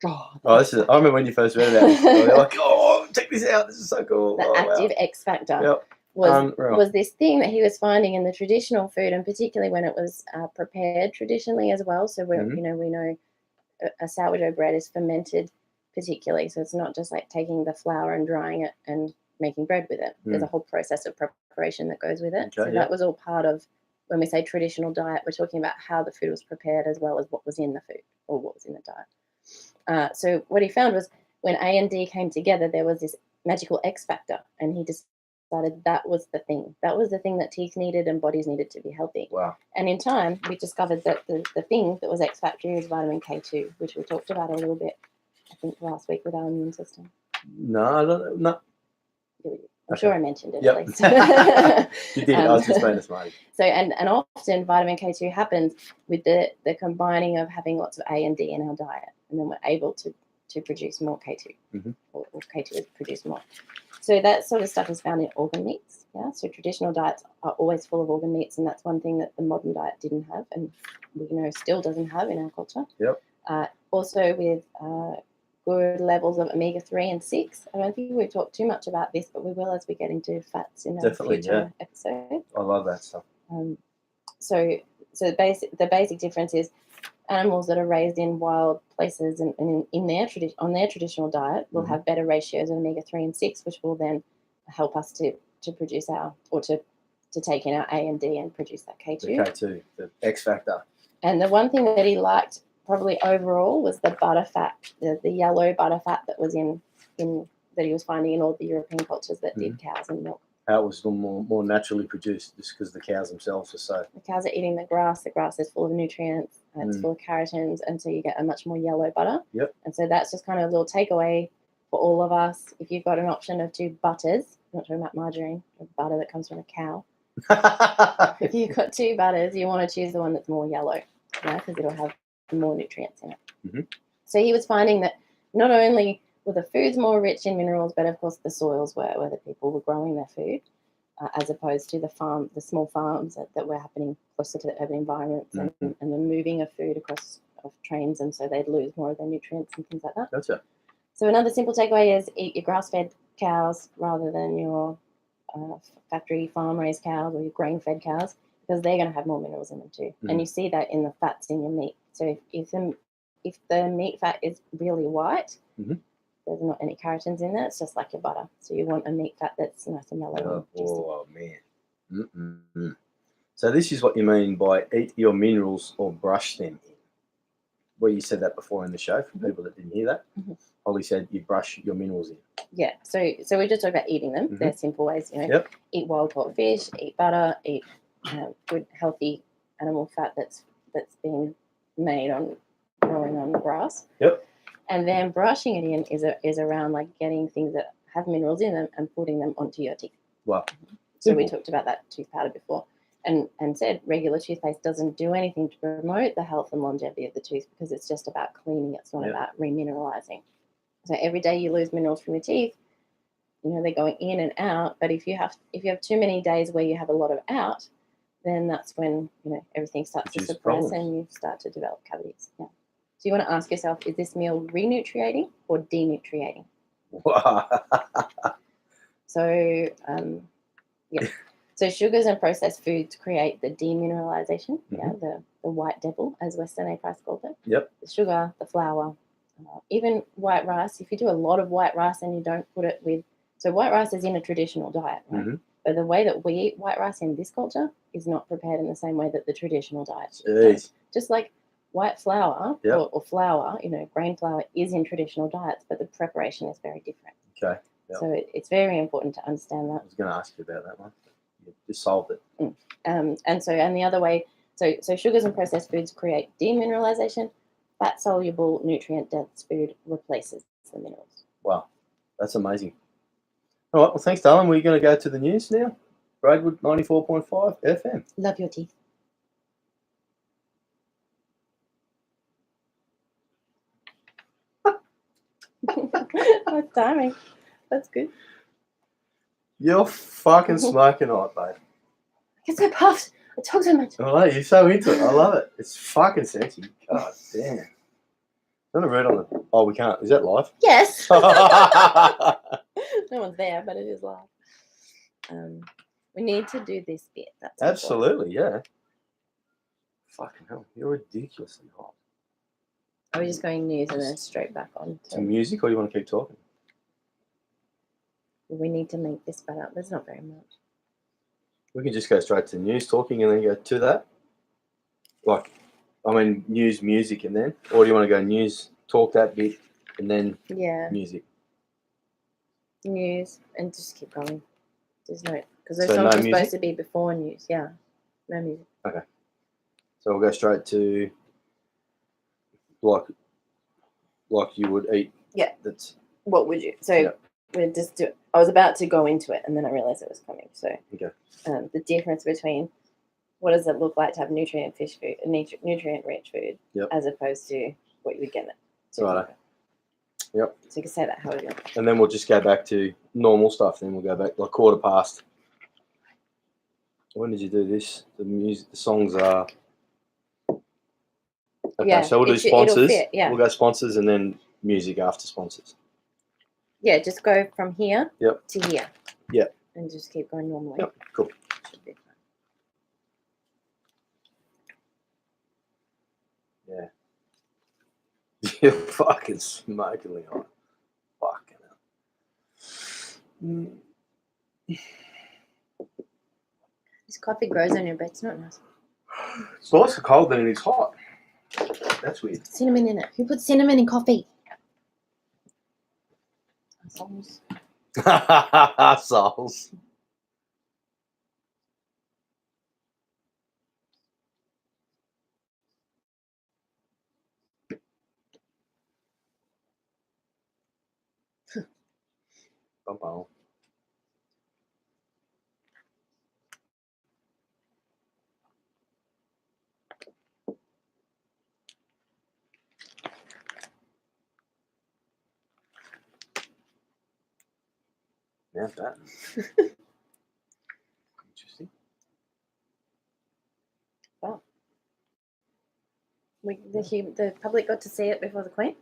I remember when you first read about this. You're like, oh, check this out. This is so cool. The active X factor was this thing that he was finding in the traditional food, and particularly when it was prepared traditionally as well. So we know a sourdough bread is fermented particularly. So it's not just like taking the flour and drying it and making bread with it. There's a whole process of preparation that goes with it. That was all part of, when we say traditional diet, we're talking about how the food was prepared as well as what was in the food or what was in the diet. So what he found was when A and D came together, there was this magical X factor, and he decided that was the thing. That was the thing that teeth needed and bodies needed to be healthy. Wow. And in time, we discovered that the thing that was X factor is vitamin K2, which we talked about a little bit, I think, last week with our immune system. No, I don't know. I'm sure I mentioned it at least. You did. I was just being a smarty. So, and often vitamin K2 happens with the combining of having lots of A and D in our diet, and then we're able to produce more K2, or K2 is produced more. So that sort of stuff is found in organ meats. Yeah. So traditional diets are always full of organ meats, and that's one thing that the modern diet didn't have, and still doesn't have in our culture. Yep. Also with good levels of omega-3 and 6. I don't think we've talked too much about this, but we will as we get into fats in our future episode. I love that stuff. So the basic difference is animals that are raised in wild places and in their on their traditional diet will have better ratios of omega-3 and 6, which will then help us to produce to take in our A and D and produce that K2. The K2, the X factor. And the one thing that he liked probably overall was the butter fat, the yellow butter fat that was in that he was finding in all the European cultures that did cows and milk. How it was more naturally produced, just because the cows themselves are so. The cows are eating the grass. The grass is full of nutrients. It's full of carotene, and so you get a much more yellow butter. Yep. And so that's just kind of a little takeaway for all of us. If you've got an option of 2 butters, I'm not talking about margarine, or butter that comes from a cow. If you've got 2 butters, you want to choose the one that's more yellow, because it'll have more nutrients in it. So he was finding that not only were the foods more rich in minerals, but of course the soils were, where the people were growing their food, as opposed to the small farms that were happening closer to the urban environments and the moving of food across trains, and so they'd lose more of their nutrients and things like that. Gotcha. So another simple takeaway is eat your grass-fed cows rather than your factory farm-raised cows or your grain-fed cows, because they're going to have more minerals in them too. And you see that in the fats in your meat. So if the meat fat is really white, there's not any carotenes in there. It's just like your butter. So you want a meat fat that's nice and yellow. Oh man. So this is what you mean by eat your minerals or brush them in. Well, you said that before in the show for people that didn't hear that. Holly said you brush your minerals in. Yeah. So we just talked about eating them. They're simple ways, Eat wild caught fish, eat butter, eat good healthy animal fat that's been made on growing on grass. Yep. And then brushing it in is around like getting things that have minerals in them and putting them onto your teeth. Wow. So we talked about that tooth powder before, and said regular toothpaste doesn't do anything to promote the health and longevity of the tooth, because it's just about cleaning. It's not about remineralizing. So every day you lose minerals from your teeth, they're going in and out. But if you have too many days where you have a lot of out, then that's when everything starts to suppress and you start to develop cavities. Yeah. So you want to ask yourself, is this meal renutriating or denutriating? So so sugars and processed foods create the demineralization, the white devil, as Weston A. Price called it. Yep. The sugar, the flour, even white rice. If you do a lot of white rice and you don't put it with, so white rice is in a traditional diet, right? But the way that we eat white rice in this culture is not prepared in the same way that the traditional diet is. Just like white flour or flour, grain flour is in traditional diets, but the preparation is very different. Okay. Yep. So it's very important to understand that. I was going to ask you about that one. You just solved it. And the other way, so sugars and processed foods create demineralization. Fat-soluble, nutrient-dense food replaces the minerals. Wow, that's amazing. All right, well, thanks, darling. We're going to go to the news now. Braidwood 94.5 FM. Love your teeth. Nice timing. That's good. You're fucking smoking hot, babe. I get so puffed. I talk so much. Oh, you're so into it. I love it. It's fucking sexy. God damn. I'm going to read on the... Oh, we can't. Is that live? Yes. No one's there, but it is live. We need to do this bit. That's absolutely, yeah. Fucking hell. You're ridiculously hot. Are we just going news and then straight back on to music, or do you want to keep talking? We need to make this better. There's not very much. We can just go straight to news talking and then go to that. News, music, and then, or do you want to go news, talk that bit, and then music? News, and just keep going. There's no, because those songs are supposed to be before news. Yeah, no music. Okay. So we'll go straight to like you would eat. Yeah. That's. What would you? So we'll just do. I was about to go into it, and then I realized it was coming. So the difference between what does it look like to have nutrient-rich food, as opposed to what you would get it. Right. Yep. So you can say that however you want. And then we'll just go back to normal stuff. Then we'll go back like 1:15. When did you do this? The music, the songs are. Okay, so we'll do sponsors. We'll go sponsors and then music after sponsors. Yeah, just go from here to here. Yeah. And just keep going normally. Yep, cool. Should be fine. Yeah. You're fucking smokingly hot. Fucking hell. This coffee grows on your bed. It's not nice. It's nice and cold, then it is hot. That's weird. Cinnamon in it. Who puts cinnamon in coffee? Souls. Souls. Bum-bum. Now that. Interesting. Wow. The public got to see it before the Queen?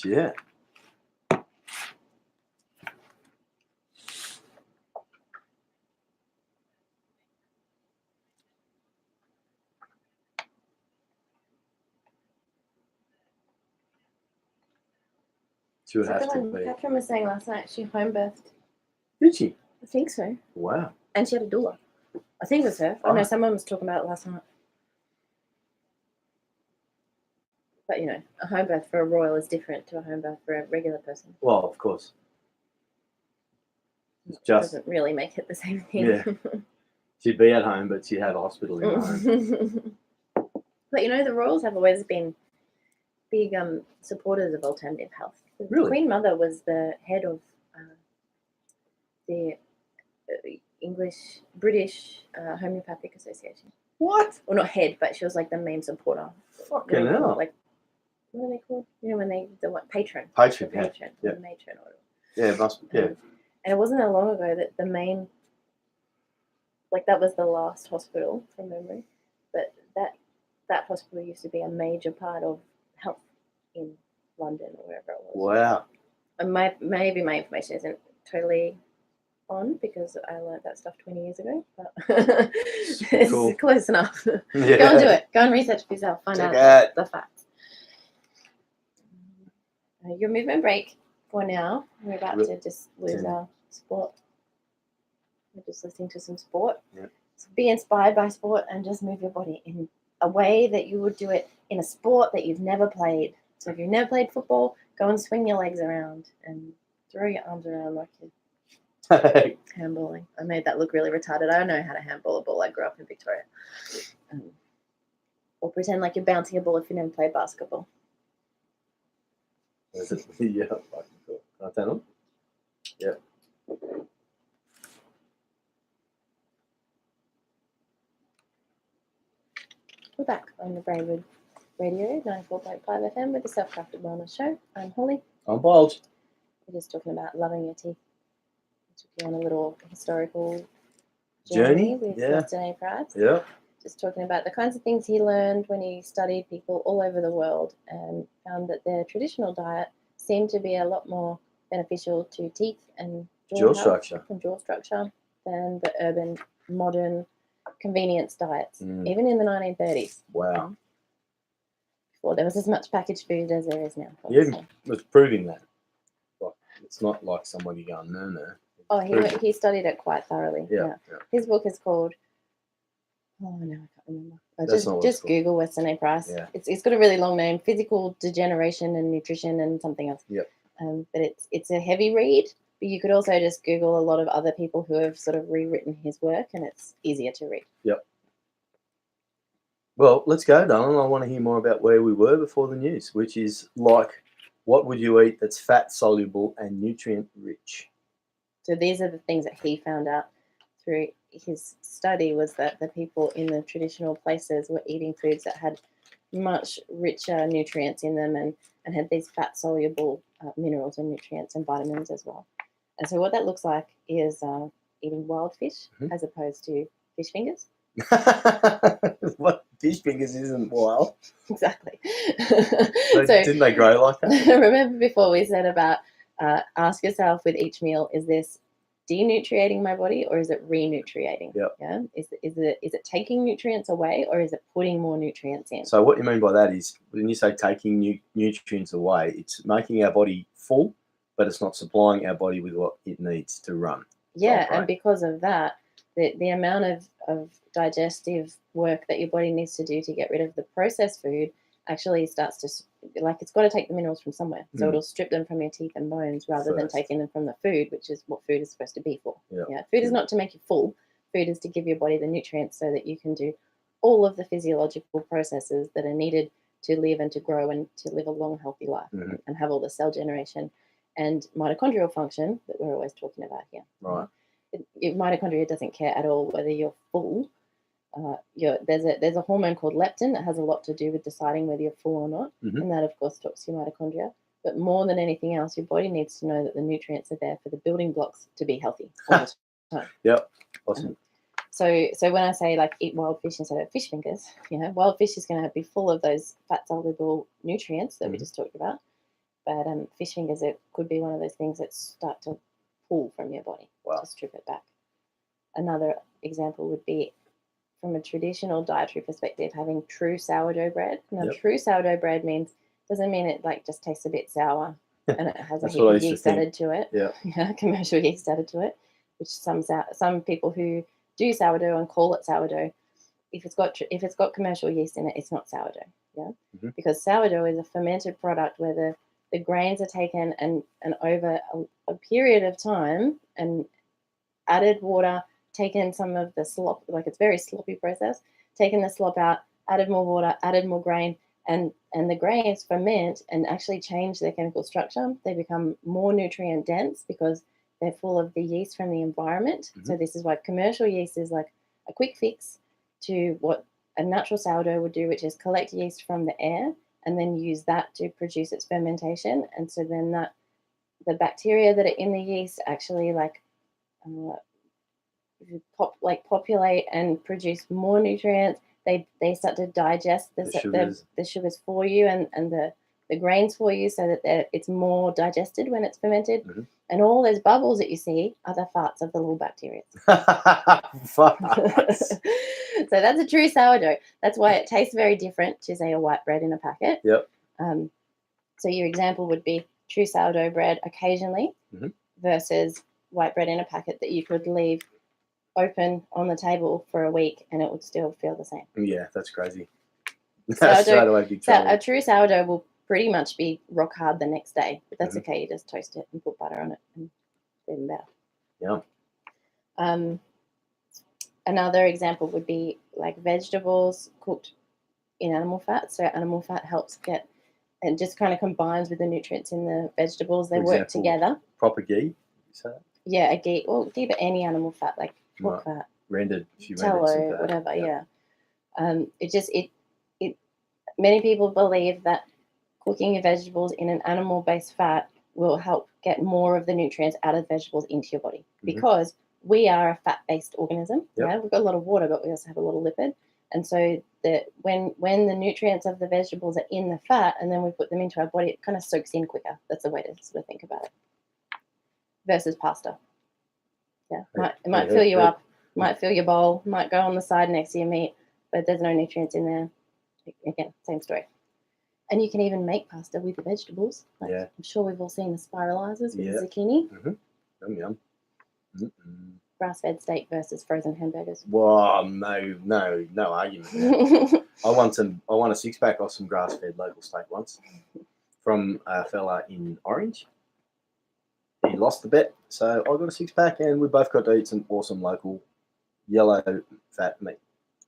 Yeah. She would have to be. Catherine was saying last night she home birthed. Did she? I think so. Wow. And she had a doula. I think it was her. Oh no, someone was talking about it last night. But you know, a home birth for a royal is different to a home birth for a regular person. Well, of course. It doesn't really make it the same thing. Yeah. She'd be at home, but she'd have a hospital in her home. But you know, the royals have always been big supporters of alternative health. The Really? Queen Mother was the head of the British Homeopathic Association. What? Well, not head, but she was like the main supporter. Fucking hell. Like, what are they called? You know, when patron. Patron, the patron, yeah. the matron. Or, yeah, it must be. Yeah. And it wasn't that long ago that the main, like that was the last hospital from memory, but that hospital used to be a major part of health in London or wherever it was. Wow. And maybe my information isn't totally on because I learned that stuff 20 years ago, but it's cool. Close enough. Yeah. Go and do it. Go and research for yourself. Find Check out the facts. Your movement break for now. We're about to just lose our sport. We're just listening to some sport. Yep. So be inspired by sport and just move your body in a way that you would do it in a sport that you've never played. So if you've never played football, go and swing your legs around and throw your arms around like you're handballing. I made that look really retarded. I don't know how to handball a ball. I grew up in Victoria. Or pretend like you're bouncing a ball if you never played basketball. Yeah, fucking cool. Can I turn on? Yeah. We're back on the Brainwood Radio, 94.5 FM with the Self-Crafted Wellness Show. I'm Holly. I'm Bulge. We're just talking about loving your teeth. We took you on a little historical Journey with Weston A. Price. Yeah. Just talking about the kinds of things he learned when he studied people all over the world and found that their traditional diet seemed to be a lot more beneficial to teeth and jaw structure than the urban, modern convenience diets, even in the 1930s. Wow. Well, there was as much packaged food as there is now. Yeah, it was proving that. Like, it's not like somebody going, no. Oh, he studied it quite thoroughly. Yeah. His book is called, oh, no, I can't remember. Just Google Weston A. Price. Yeah. It's got a really long name, Physical Degeneration and Nutrition and something else. Yep. But it's a heavy read, but you could also just Google a lot of other people who have sort of rewritten his work and it's easier to read. Yep. Well, let's go, darling. I want to hear more about where we were before the news, which is like, what would you eat that's fat soluble and nutrient rich? So these are the things that he found out through his study, was that the people in the traditional places were eating foods that had much richer nutrients in them and had these fat soluble minerals and nutrients and vitamins as well. And so what that looks like is eating wild fish as opposed to fish fingers. What? Fish fingers isn't wild. Exactly. So didn't they grow like that? Remember before we said about ask yourself with each meal, is this denutriating my body or is it renutriating? Yep. Yeah. Is it taking nutrients away or is it putting more nutrients in? So what you mean by that is when you say taking nutrients away, it's making our body full, but it's not supplying our body with what it needs to run. Yeah, and because of that, the amount of digestive work that your body needs to do to get rid of the processed food actually starts to, like, it's got to take the minerals from somewhere. So it'll strip them from your teeth and bones rather than taking them from the food, which is what food is supposed to be for. Yeah, food is not to make you full. Food is to give your body the nutrients so that you can do all of the physiological processes that are needed to live and to grow and to live a long, healthy life and have all the cell generation and mitochondrial function that we're always talking about here. Right. Mitochondria doesn't care at all whether you're full. There's a hormone called leptin that has a lot to do with deciding whether you're full or not, and that of course talks to your mitochondria. But more than anything else, your body needs to know that the nutrients are there for the building blocks to be healthy all the time. Yep, awesome. So when I say like eat wild fish instead of fish fingers, wild fish is going to be full of those fat soluble nutrients that we just talked about. But fish fingers, it could be one of those things that start to pull from your body to strip it back. Another example would be from a traditional dietary perspective, having true sourdough bread. Now, true sourdough bread doesn't mean it like just tastes a bit sour and it has a heap of yeast added to it. Yeah, commercial yeast added to it, which some people who do sourdough and call it sourdough, if it's got commercial yeast in it, it's not sourdough. Yeah, because sourdough is a fermented product where the grains are taken and over a period of time and added water, taken some of the slop, like it's very sloppy process, taken the slop out, added more water, added more grain, and the grains ferment and actually change their chemical structure. They become more nutrient dense because they're full of the yeast from the environment. So this is why commercial yeast is like a quick fix to what a natural sourdough would do, which is collect yeast from the air and then use that to produce its fermentation. And so then the bacteria that are in the yeast actually populate and produce more nutrients. They start to digest the sugars for you and the grains for you so that it's more digested when it's fermented. And all those bubbles that you see are the farts of the little bacteria. Farts. So that's a true sourdough. That's why it tastes very different to, say, a white bread in a packet. Yep. So your example would be true sourdough bread occasionally versus white bread in a packet that you could leave open on the table for a week and it would still feel the same. Yeah, that's crazy. A true sourdough will pretty much be rock hard the next day, but that's okay. You just toast it and put butter on it and it's even better. Yeah. Another example would be like vegetables cooked in animal fat. So animal fat helps get and just kind of combines with the nutrients in the vegetables. They work together. Proper ghee, you say that? Yeah, a ghee. Well, ghee, but any animal fat, like pork fat, rendered, tallow, whatever. Yeah. Many people believe that cooking your vegetables in an animal-based fat will help get more of the nutrients out of vegetables into your body because we are a fat-based organism. Yeah, we've got a lot of water, but we also have a lot of lipid. And so when the nutrients of the vegetables are in the fat and then we put them into our body, it kind of soaks in quicker. That's the way to sort of think about it. Versus pasta. Yeah, it might fill you up, might fill your bowl, might go on the side next to your meat, but there's no nutrients in there. Again, same story. And you can even make pasta with the vegetables. I'm sure we've all seen the spiralizers with the zucchini. Yum. Grass-fed steak versus frozen hamburgers. Whoa, no argument there. I won a six-pack off some grass-fed local steak once from a fella in Orange. He lost the bet, so I got a six-pack and we both got to eat some awesome local yellow fat meat.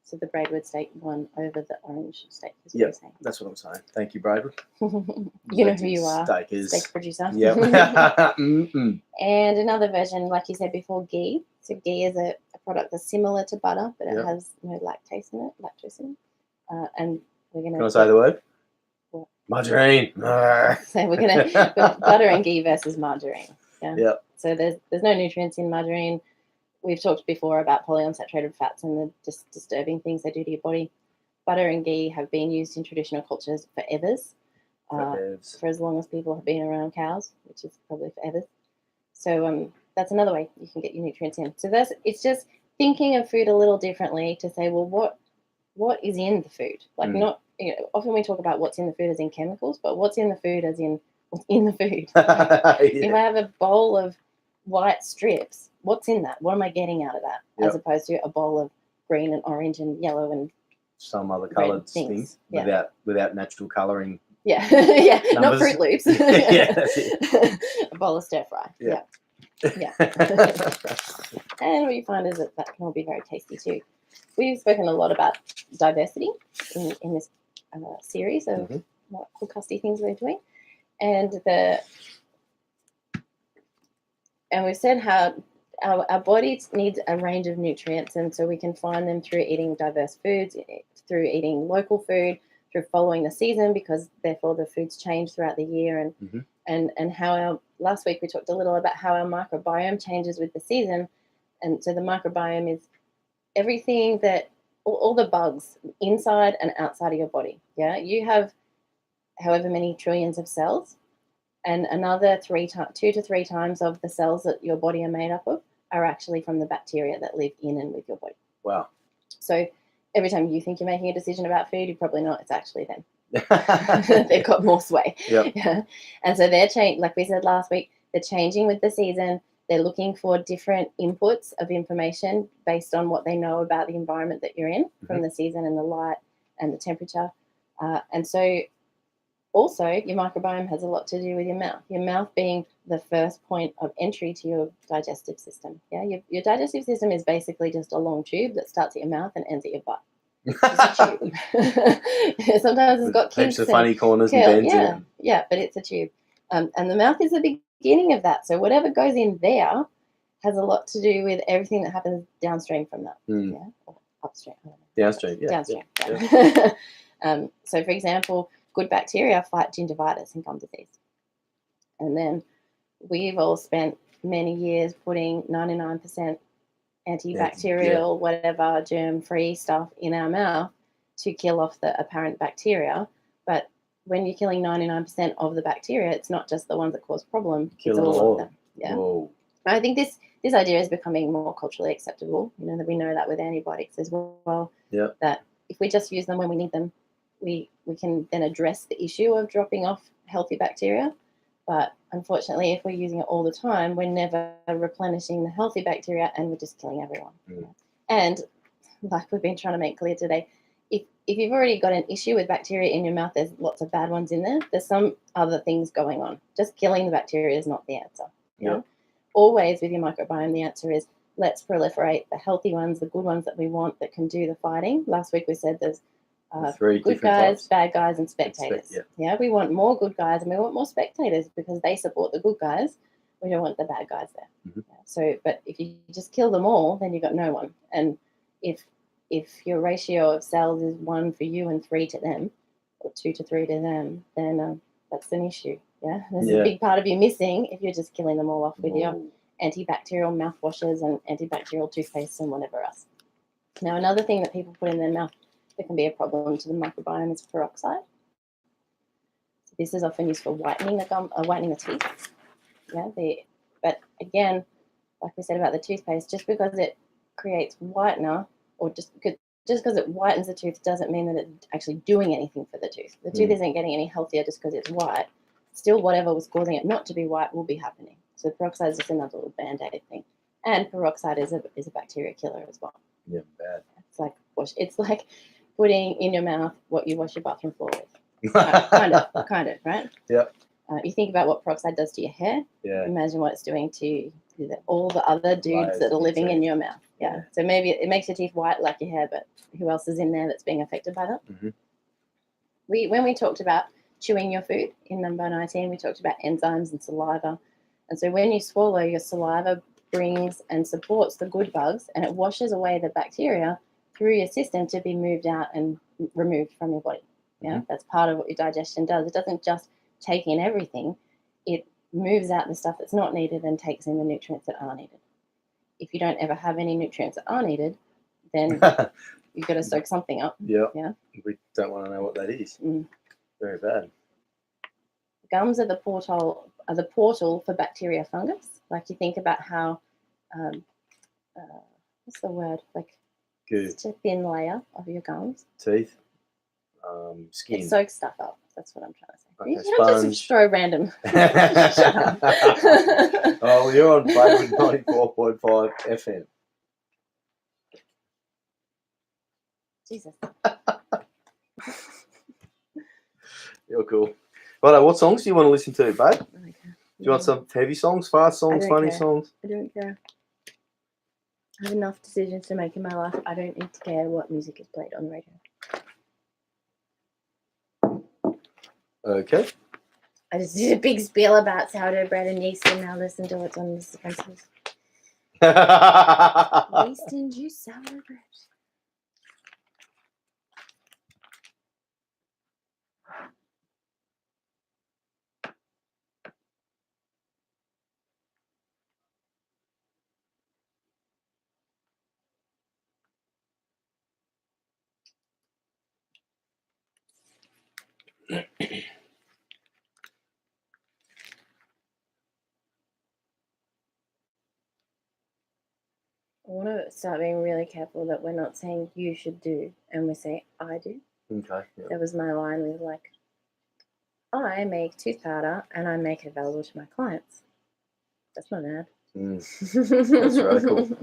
So the Braidwood steak won over the Orange steak. Yeah, that's what I'm saying. Thank you, Braidwood. You know who you are. Steak producer. Yep. And another version, like you said before, ghee. So ghee is a product that's similar to butter, but it has no lactose in it. And we're going to... Can I say the word? What? Margarine. So we're going to... butter and ghee versus margarine. Yeah. Yep. So there's no nutrients in margarine. We've talked before about polyunsaturated fats and the just disturbing things they do to your body. Butter and ghee have been used in traditional cultures forever, for as long as people have been around cows, which is probably forever. So that's another way you can get your nutrients in. So it's just thinking of food a little differently to say, well, what is in the food? Like not, often we talk about what's in the food as in chemicals, but what's in the food as in what's in the food. If I have a bowl of white strips, what's in that? What am I getting out of that? As opposed to a bowl of green and orange and yellow and some other coloured things without natural colouring. Yeah, yeah, not Numbers. Fruit Loops. Yeah, that's it. A bowl of stir fry. Yeah. And what you find is that can all be very tasty too. We've spoken a lot about diversity in this series of podcasty things we're doing, and we've said how our body needs a range of nutrients, and so we can find them through eating diverse foods, through eating local food, through following the season, because therefore the foods change throughout the year, and how last week we talked a little about how our microbiome changes with the season. And so the microbiome is everything that all the bugs inside and outside of your body. Yeah, you have however many trillions of cells, and another 2 to 3 times of the cells that your body are made up of are actually from the bacteria that live in and with your body. Wow. So every time you think you're making a decision about food, you're probably not. It's actually them. They've got more sway. Yep. Yeah. And so they're changing, like we said last week, they're changing with the season. They're looking for different inputs of information based on what they know about the environment that you're in from the season and the light and the temperature. And so also your microbiome has a lot to do with your mouth being the first point of entry to your digestive system. Yeah, your digestive system is basically just a long tube that starts at your mouth and ends at your butt. It's a tube. Sometimes it's got kinks of funny corners and bends. Yeah, but it's a tube. And the mouth is the beginning of that. So whatever goes in there has a lot to do with everything that happens downstream from that. Yeah, or upstream. I don't know. Downstream. Yeah. Downstream. Yeah. So, for example, good bacteria fight gingivitis and gum disease. And then we've all spent many years putting 99% antibacterial, whatever, germ-free stuff in our mouth to kill off the apparent bacteria. But when you're killing 99% of the bacteria, it's not just the ones that cause problem, it's all of them. Yeah. Whoa. I think this idea is becoming more culturally acceptable. You know, that we know that with antibiotics as well. Yeah. That if we just use them when we need them, we can then address the issue of dropping off healthy bacteria. But unfortunately, if we're using it all the time, we're never replenishing the healthy bacteria and we're just killing everyone. And like we've been trying to make clear today, if you've already got an issue with bacteria in your mouth, there's lots of bad ones in there. There's some other things going on. Just killing the bacteria is not the answer. Yeah. Always with your microbiome, the answer is let's proliferate the healthy ones, the good ones that we want that can do the fighting. Last week we said there's good guys, types. Bad guys, and spectators. Yeah, we want more good guys and we want more spectators because they support the good guys. We don't want the bad guys there. Yeah, so, but if you just kill them all, then you've got no one. And if your ratio of cells is 1 for you and 3 to them, or 2 to 3 to them, then that's an issue. Yeah, there's a big part of you missing if you're just killing them all off with your antibacterial mouthwashes and antibacterial toothpaste and whatever else. Now, another thing that people put in their mouth that can be a problem to the microbiome is peroxide. So this is often used for whitening the gum, whitening the teeth. Yeah, but again, like we said about the toothpaste, just because it creates whitener, or just because it whitens the tooth, doesn't mean that it's actually doing anything for the tooth. The tooth isn't getting any healthier just because it's white. Still, whatever was causing it not to be white will be happening. So peroxide is just another little band-aid thing. And peroxide is a bacteria killer as well. Yeah, bad. It's like putting in your mouth what you wash your bathroom floor with. kind of, right? Yeah. You think about what peroxide does to your hair. Yeah. Imagine what it's doing to all the other dudes that are living in your mouth. Yeah. So maybe it makes your teeth white like your hair, but who else is in there that's being affected by that? When we talked about chewing your food in number 19, we talked about enzymes and saliva. And so when you swallow, your saliva brings and supports the good bugs and it washes away the bacteria through your system to be moved out and removed from your body. Yeah, that's part of what your digestion does. It doesn't just take in everything. It moves out the stuff that's not needed and takes in the nutrients that are needed. If you don't ever have any nutrients that are needed, then you've got to soak something up. Yeah. We don't want to know what that is. Very bad. Gums are the porthole are the portal for bacteria, fungus. Like you think about how, what's the word? Like Goo. such a thin layer of your gums. Teeth. Skin. It soaks stuff up. That's what I'm trying to say. Okay, You don't sponge. just throw random. Oh, well, you're on Favourite 94.5 FM. Jesus. You're cool. Right, what songs do you want to listen to, babe? Okay. Do you want some heavy songs, fast songs, funny care. songs? I don't care. I have enough decisions to make in my life. I don't need to care what music is played on the radio. Okay. I just did a big spiel about sourdough bread and yeast, and now listen to what's on the dispensers. Yeast and juice sourdough bread. I want to start being really careful that we're not saying you should do, and we say I do. Okay. Yeah. That was my line with like, I make tooth powder and I make it available to my clients. That's not an ad. That's really cool.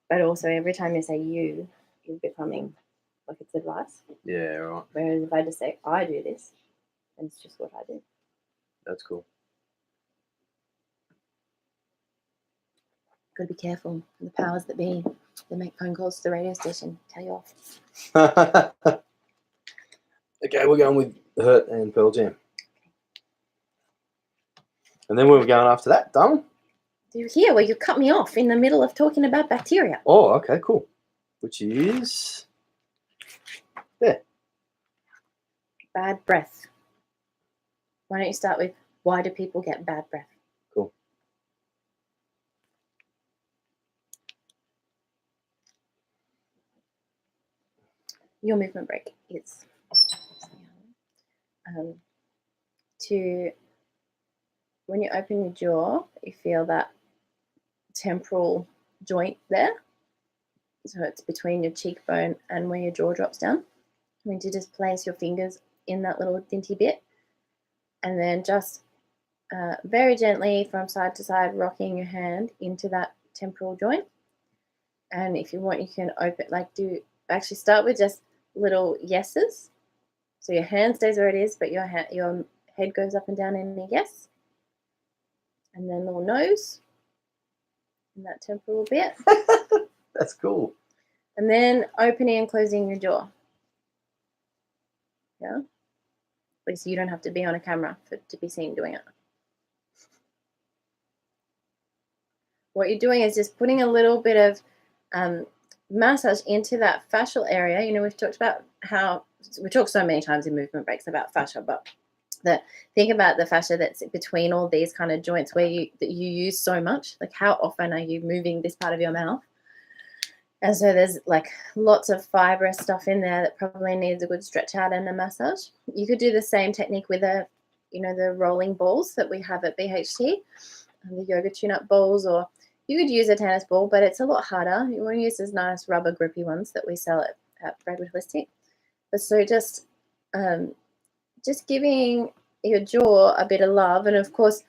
But also, every time you say you, you're becoming like it's advice. Yeah, right. Whereas if I just say I do this, then it's just what I do. That's cool. Got to be careful. The powers that be, they make phone calls to the radio station, tell you off. Okay, we're going with Hurt and Pearl Jam. And then where we're going after that, Darwin? You're here where you cut me off in the middle of talking about bacteria. Oh, okay, cool. Which is there. Bad breath. Why don't you start with why do people get bad breath? Cool. Your movement break is to when you open your jaw, you feel that temporal joint there. So it's between your cheekbone and where your jaw drops down. I mean, to just place your fingers in that little dinty bit, and then just very gently from side to side, rocking your hand into that temporal joint. And if you want, you can open, actually start with just little yeses. So your hand stays where it is, but your head goes up and down in a yes. And then little nose in that temporal bit. That's cool. And then opening and closing your jaw. Yeah. At least you don't have to be on a camera to be seen doing it. What you're doing is just putting a little bit of massage into that fascial area. You know, we've talked about how we talk so many times in movement breaks about fascia, but think about the fascia that's between all these kind of joints that you use so much. Like, how often are you moving this part of your mouth? And so there's like lots of fibrous stuff in there that probably needs a good stretch out and a massage. You could do the same technique with the rolling balls that we have at BHT, the yoga tune-up balls, or you could use a tennis ball, but it's a lot harder. You want to use those nice rubber grippy ones that we sell at Redwood Holistic. But so just giving your jaw a bit of love. And of course,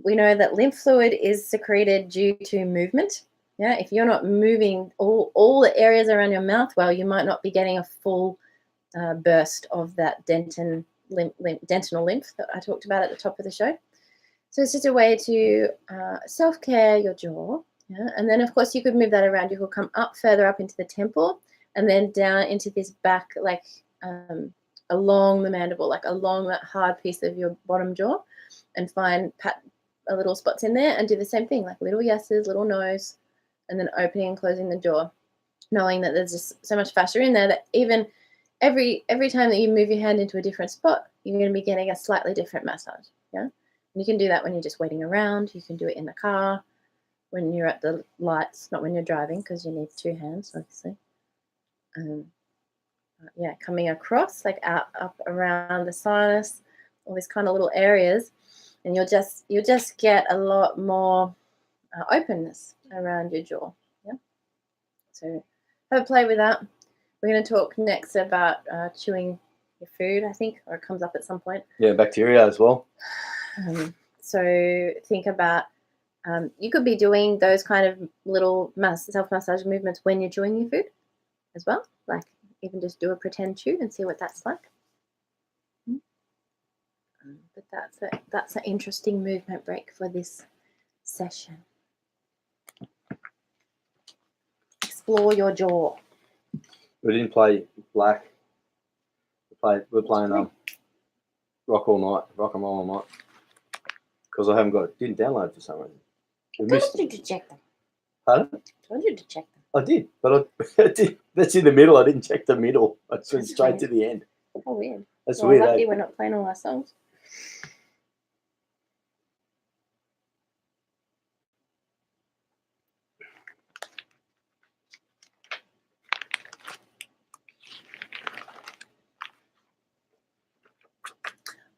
we know that lymph fluid is secreted due to movement. Yeah, if you're not moving all the areas around your mouth well, you might not be getting a full burst of that dentinal lymph that I talked about at the top of the show. So it's just a way to self-care your jaw. Yeah? And then, of course, you could move that around. You could come up further up into the temple and then down into this back, like along the mandible, like along that hard piece of your bottom jaw, and pat a little spots in there and do the same thing, like little yeses, little no's, and then opening and closing the jaw, knowing that there's just so much fascia in there that even every time that you move your hand into a different spot, you're going to be getting a slightly different massage. Yeah, and you can do that when you're just waiting around. You can do it in the car, when you're at the lights, not when you're driving, because you need two hands, obviously. Yeah, coming across, like up around the sinus, all these kind of little areas, and you'll just get a lot more openness around your jaw. Yeah. So have a play with that. We're going to talk next about chewing your food, I think, or it comes up at some point. Yeah, bacteria as well. So think about, you could be doing those kind of little self-massage movements when you're chewing your food as well. Like even just do a pretend chew and see what that's like. But that's an interesting movement break for this session. Explore your jaw. We didn't play black. We're playing rock and roll all night. Because I didn't download for some reason. I told you to check them. Pardon? I told you to check them. I did, but I did. That's in the middle. I didn't check the middle. I just went straight to the end. Oh, weird. That's well, weird. Lucky we're not playing all our songs.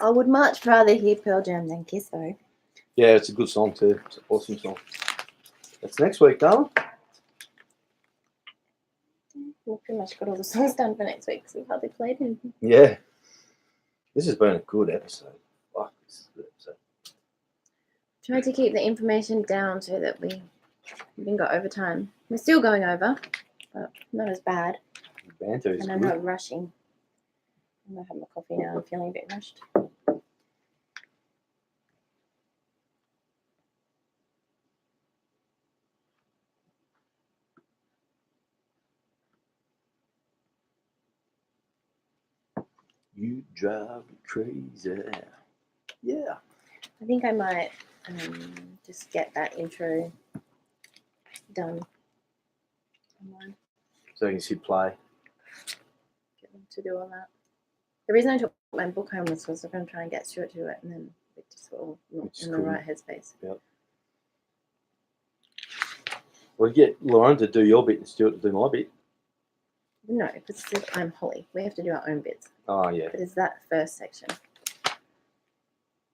I would much rather hear Pearl Jam than Kiss, though. Yeah, it's a good song too. It's an awesome song. That's next week, darling. We've pretty much got all the songs done for next week because we've hardly played anything. Yeah. This has been a good episode. Fuck, this is a good episode. Tried to keep the information down so that we didn't go over time. We're still going over, but not as bad. Banter is and good. I'm not rushing. I'm going to have my coffee now. I'm feeling a bit rushed. You drive me crazy. Yeah. I think I might just get that intro done. So you can see play. Get them to do all that. The reason I took my book home was because I'm going to try and get Stuart to it, and then it just all not in the right headspace. Yep. Well, get Lauren to do your bit and Stuart to do my bit. No, because I'm Holly. We have to do our own bits. Oh, yeah. But it's that first section.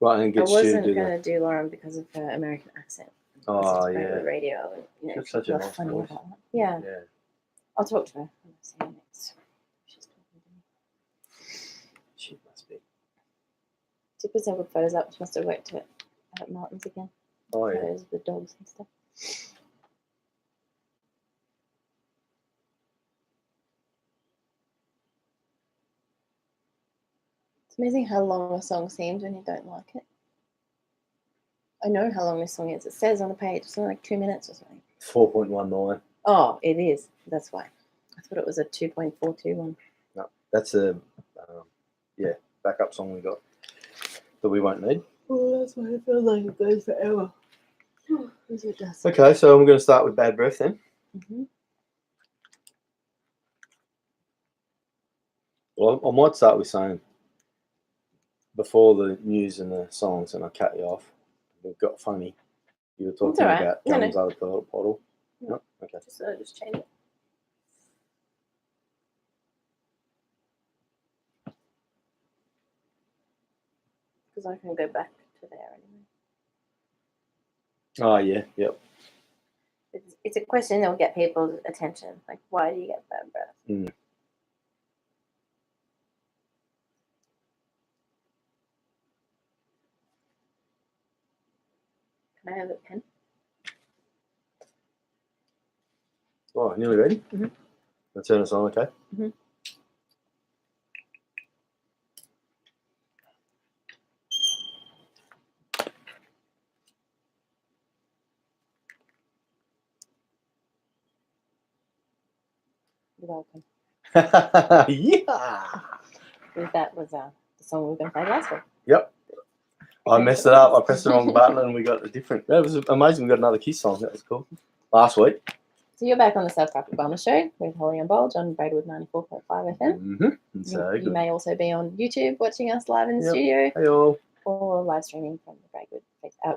Right, and get I Stu to wasn't do going that. to do Lauren because of her American accent. Oh, yeah. Radio. And, you know, That's such a nice funny voice. about that. Yeah. Yeah. I'll talk to her when I see her next. She's talking to me. She must be. She put some good photos up. She must have worked at Martin's again. Oh, yeah. Photos of the dogs and stuff. It's amazing how long a song seems when you don't like it. I know how long this song is. It says on the page. It's only like 2 minutes or something. 4.19. Oh, it is. That's why. I thought it was a 2.42 one. No, that's a backup song we got that we won't need. Oh, that's why it feels like it goes forever. As it does. Okay, so I'm going to start with Bad Breath then. Mm-hmm. Well, I might start with saying before the news and the songs, and I cut you off. It got funny. You were talking about Drums Out of the Bottle. No? Okay. Just change it. Because I can go back to there anyway. Oh, yeah, yep. It's a question that will get people's attention. Like, why do you get bad breath? Mm. Can I have a pen? Oh, nearly ready? Mm-hmm. I'll turn this on, okay? Mm-hmm. You're welcome. Yeah! That was the song we were going to play last week. Yep. I messed it up. I pressed the wrong button and we got a different... That was amazing. We got another Kiss song. That was cool. Last week. So you're back on the South Africa Obama Show with Holly and Bulge on Braidwood 94.5 FM. Mm-hmm. So you may also be on YouTube watching us live in the Yep. studio. Hey all. Or live streaming from the Braidwood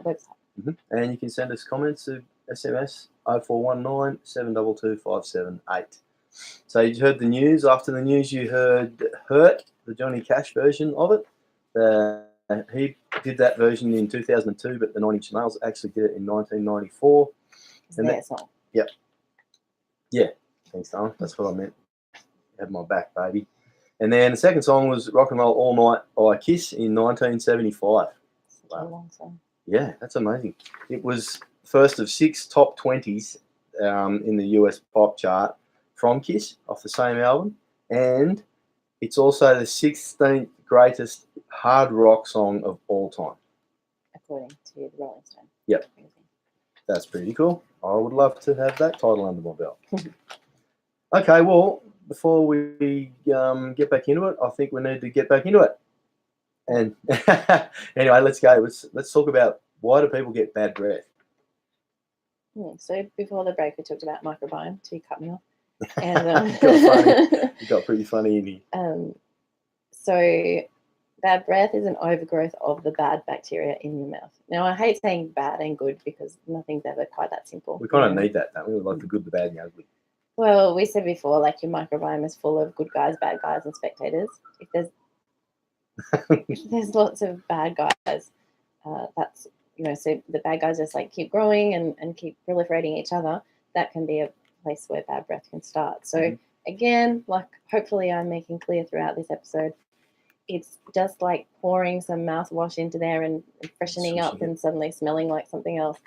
website. Mm-hmm. And you can send us comments to SMS 0419 722 578. So you heard the news. After the news, you heard Hurt, the Johnny Cash version of it. He did that version in 2002, but the 9 Inch Nails actually did it in 1994. It's their song. Yep. Thanks, Darren. That's what I meant. Have my back, baby. And then the second song was Rock and Roll All Night by Kiss in 1975. Such a long song. Yeah, that's amazing. It was first of 6 top 20s in the US pop chart from Kiss off the same album. And it's also the 16th greatest hard rock song of all time. According to the Rolling Stone. Yep. That's pretty cool. I would love to have that title under my belt. Okay, well, before we get back into it, I think we need to get back into it. And anyway, let's go. Let's talk about why do people get bad breath? So before the break, we talked about microbiome. So you cut me off. And You got pretty funny in here. So bad breath is an overgrowth of the bad bacteria in your mouth. Now, I hate saying bad and good because nothing's ever quite that simple. We kind of need that, don't we? We like the good, the bad, and the ugly. Well, we said before, like your microbiome is full of good guys, bad guys, and spectators. If there's lots of bad guys, that's, so the bad guys just like keep growing and keep proliferating each other. That can be a place where bad breath can start. So again, like hopefully I'm making clear throughout this episode, it's just like pouring some mouthwash into there and freshening up and suddenly smelling like something else.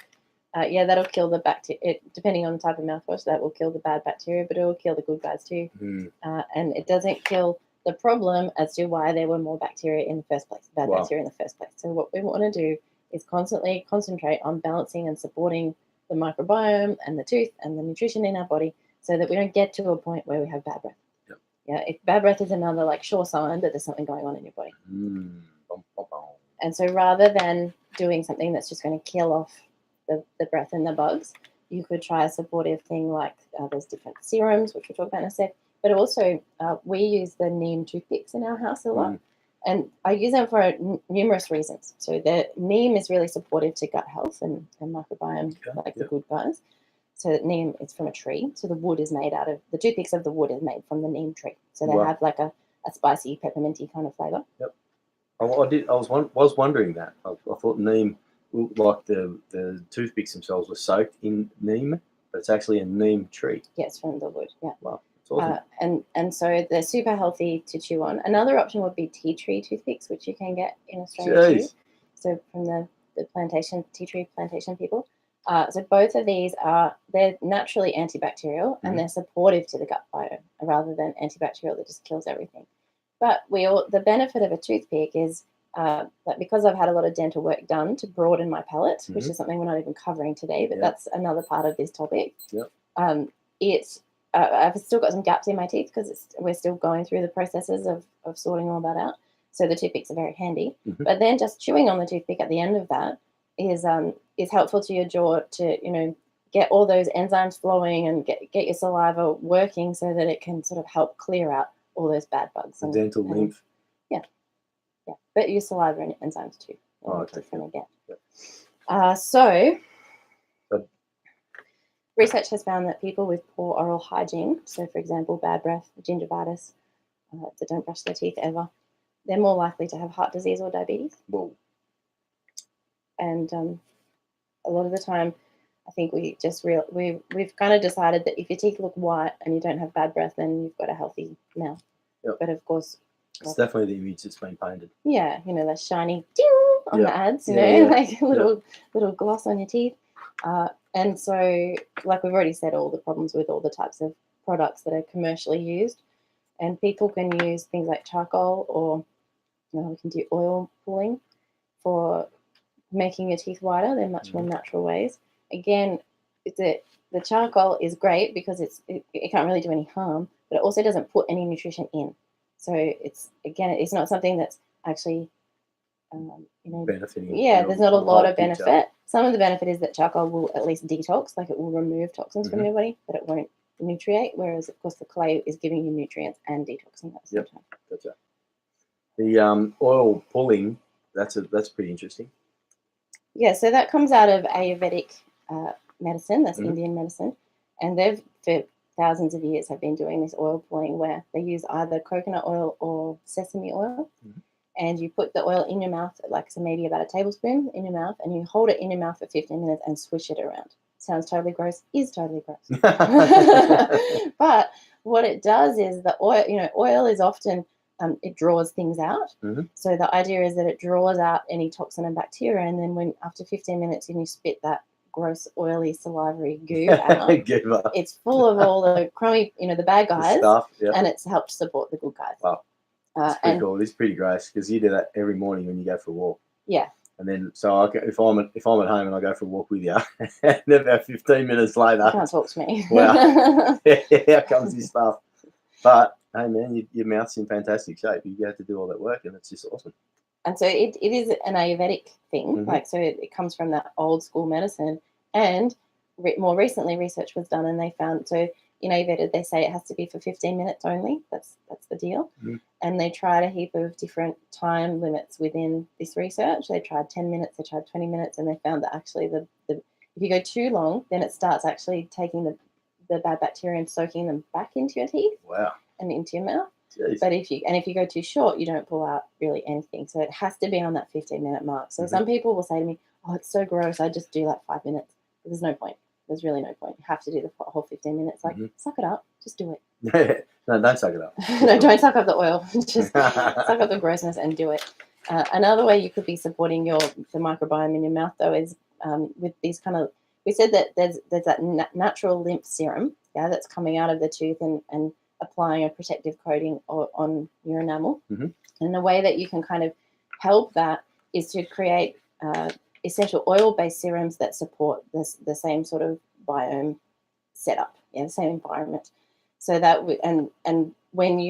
That'll kill the bacteria. Depending on the type of mouthwash, that will kill the bad bacteria, but it will kill the good guys too. And it doesn't kill the problem as to why there were more bacteria in the first place, bacteria in the first place. So what we want to do is constantly concentrate on balancing and supporting the microbiome and the tooth and the nutrition in our body so that we don't get to a point where we have bad breath. If bad breath is another like sure sign that there's something going on in your body. And so rather than doing something that's just going to kill off the breath and the bugs, you could try a supportive thing like there's different serums, which we'll talk about in a sec, but also we use the neem toothpicks in our house a lot. And I use them for numerous reasons. So the neem is really supportive to gut health and microbiome, the good guys. So neem is from a tree. So the wood is made out of, the toothpicks of the wood is made from the neem tree. So they have like a spicy, pepperminty kind of flavour. Yep. I was wondering that. I thought neem, like the toothpicks themselves were soaked in neem, but it's actually a neem tree. Yes, from the wood. Yeah. Wow. Awesome. And so they're super healthy to chew on. Another option would be tea tree toothpicks, which you can get in Australia too. So from the plantation, tea tree plantation people. So both of these they're naturally antibacterial and they're supportive to the gut biome rather than antibacterial that just kills everything. But the benefit of a toothpick is that because I've had a lot of dental work done to broaden my palate, which is something we're not even covering today, but that's another part of this topic. I've still got some gaps in my teeth because we're still going through the processes of sorting all that out. So the toothpicks are very handy. But then just chewing on the toothpick at the end of that is helpful to your jaw to, get all those enzymes flowing and get your saliva working so that it can sort of help clear out all those bad bugs. The dental lymph. Yeah. But your saliva and enzymes too. So research has found that people with poor oral hygiene, so for example, bad breath, gingivitis, that don't brush their teeth ever, they're more likely to have heart disease or diabetes. Whoa. And a lot of the time, I think we've kind of decided that if your teeth look white and you don't have bad breath, then you've got a healthy mouth. Yep. But of course, it's definitely the image that's been painted. Yeah, that shiny ding on the ads, like little gloss on your teeth. And so, like we've already said, all the problems with all the types of products that are commercially used, and people can use things like charcoal or we can do oil pulling for making your teeth whiter. They're much more natural ways. Again, the charcoal is great because it can't really do any harm, but it also doesn't put any nutrition in. So it's not something that's actually benefiting. There's not a lot of benefit. Some of the benefit is that charcoal will at least detox, like it will remove toxins from your body, but it won't nutriate. Whereas, of course, the clay is giving you nutrients and detoxing at the same time. Gotcha. The oil pulling, that's pretty interesting. Yeah, so that comes out of Ayurvedic medicine. That's Indian medicine, and they've for thousands of years have been doing this oil pulling where they use either coconut oil or sesame oil, and you put the oil in your mouth, like so maybe about a tablespoon in your mouth, and you hold it in your mouth for 15 minutes and swish it around. Sounds totally gross, is totally gross. But what it does is the oil, oil is often, it draws things out. Mhm. So the idea is that it draws out any toxin and bacteria, and then when after 15 minutes and you spit that gross, oily, salivary goo out, it's full of all the crummy, the bad guys, stuff, yep. and it's helped support the good guys. Wow. It's pretty cool. It's pretty gross because you do that every morning when you go for a walk. Yeah. And then, so if I'm at home and I go for a walk with you, and about 15 minutes later, you can't talk to me. Wow, here comes this stuff. But hey, man, your mouth's in fantastic shape. You have to do all that work, and it's just awesome. And so it is an Ayurvedic thing, Mhm. like so it comes from that old school medicine. And more recently, research was done, and they found so in Ayurveda they say it has to be for 15 minutes only. That's the deal. Mhm. And they tried a heap of different time limits within this research. They tried 10 minutes, they tried 20 minutes, and they found that actually the if you go too long, then it starts actually taking the bad bacteria and soaking them back into your teeth. Wow. And into your mouth. Jeez. But if you go too short, you don't pull out really anything. So it has to be on that 15-minute mark. So some people will say to me, "Oh, it's so gross. I just do like 5 minutes." But there's no point. There's really no point. You have to do the whole 15 minutes. Like, suck it up. Just do it. No, don't suck it up. No, don't suck up the oil. Just suck up the grossness and do it. Another way you could be supporting the microbiome in your mouth, though, is with these kind of. We said that there's that natural lymph serum, that's coming out of the tooth and applying a protective coating on your enamel. Mm-hmm. And the way that you can kind of help that is to create essential oil-based serums that support the same sort of biome setup, the same environment. So that and when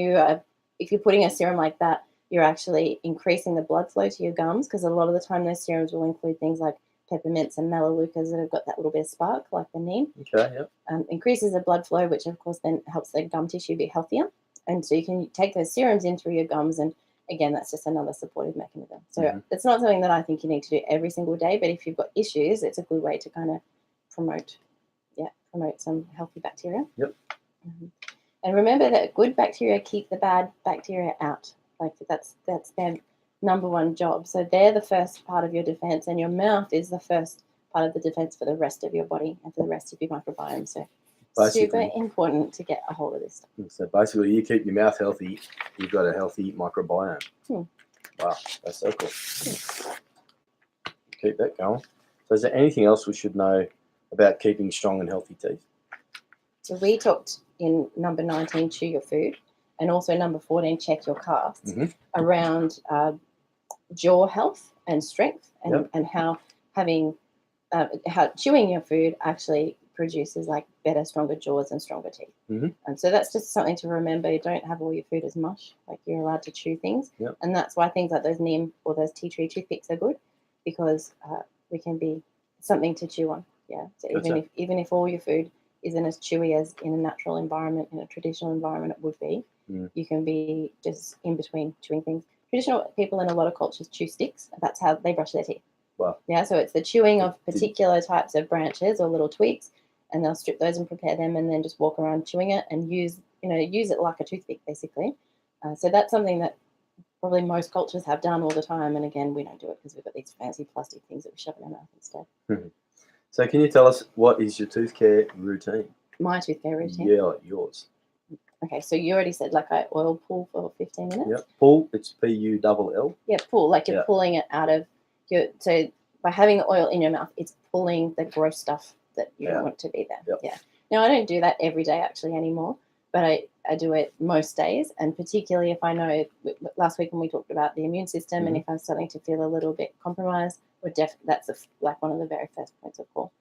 if you're putting a serum like that, you're actually increasing the blood flow to your gums, because a lot of the time those serums will include things like peppermints and melaleucas that have got that little bit of spark, like the neem. Okay, yep. Increases the blood flow, which of course then helps the gum tissue be healthier. And so you can take those serums in through your gums, and again, that's just another supportive mechanism. So it's not something that I think you need to do every single day, but if you've got issues, it's a good way to kind of promote some healthy bacteria. Yep. And remember that good bacteria keep the bad bacteria out. Like that's their number one job. So they're the first part of your defense, and your mouth is the first part of the defense for the rest of your body and for the rest of your microbiome. So super important to get a hold of this stuff. So basically, you keep your mouth healthy, you've got a healthy microbiome. Wow, that's so cool. Keep that going. So is there anything else we should know about keeping strong and healthy teeth? So we talked in number 19, chew your food, and also number 14, check your casts, around jaw health and strength, and how how chewing your food actually produces like better, stronger jaws and stronger teeth. And so that's just something to remember. You don't have all your food as mush. Like, you're allowed to chew things. And that's why things like those neem or those tea tree toothpicks are good, because we can be something to chew on. So even if all your food isn't as chewy as in a natural environment, in a traditional environment it would be, you can be just in between chewing things. Traditional people in a lot of cultures chew sticks. That's how they brush their teeth. Wow. So it's the chewing of particular types of branches or little twigs, and they'll strip those and prepare them, and then just walk around chewing it and use it like a toothpick, basically. So that's something that probably most cultures have done all the time, and again, we don't do it because we've got these fancy plastic things that we shove in our mouth instead. So can you tell us, what is your tooth care routine? My tooth care routine? Yeah, like yours. Okay, so you already said like I oil pull for 15 minutes? Yep, pull, it's P-U-L-L. Yeah, pull, like you're pulling it out of your, so by having the oil in your mouth, it's pulling the gross stuff that you don't want to be there. Now, I don't do that every day actually anymore, but I do it most days, and particularly if I know, last week when we talked about the immune system, and if I'm starting to feel a little bit compromised, that's like one of the very first points of call.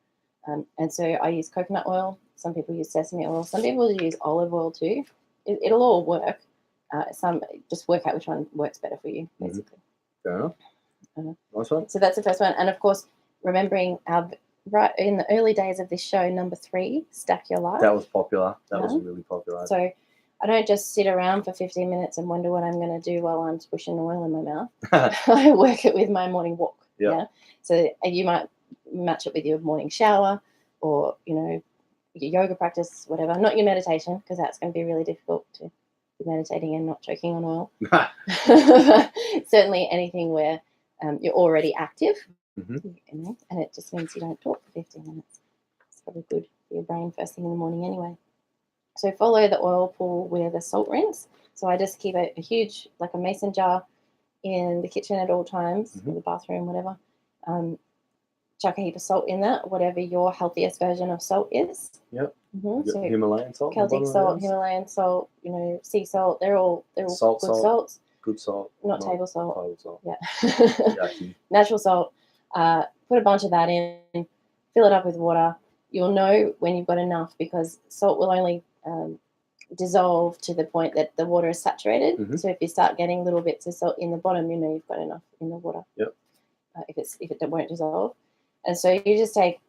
And so I use coconut oil. Some people use sesame oil. Some people use olive oil too. It'll all work. Just work out which one works better for you, basically. Fair enough. Nice one. So that's the first one. And of course, remembering right in the early days of this show, number 3, stack your life. That was popular. That was really popular. So I don't just sit around for 15 minutes and wonder what I'm going to do while I'm squishing oil in my mouth. I work it with my morning walk. So you might match it with your morning shower, or your yoga practice, whatever. Not your meditation, because that's going to be really difficult to you're meditating and not choking on oil. Certainly anything where you're already active, and it just means you don't talk for 15 minutes. It's probably good for your brain first thing in the morning anyway. So follow the oil pool with a salt rinse. So I just keep a huge, like a mason jar in the kitchen at all times, or the bathroom, whatever. Chuck a heap of salt in that, whatever your healthiest version of salt is. Yep. So Himalayan salt, Celtic salt, Himalayan salt, sea salt. They're all good salts. Good salt, not table salt. Table salt. Yeah. Natural salt. Put a bunch of that in. Fill it up with water. You'll know when you've got enough because salt will only dissolve to the point that the water is saturated. So if you start getting little bits of salt in the bottom, you know you've got enough in the water. Yep. If it won't dissolve, and so I just take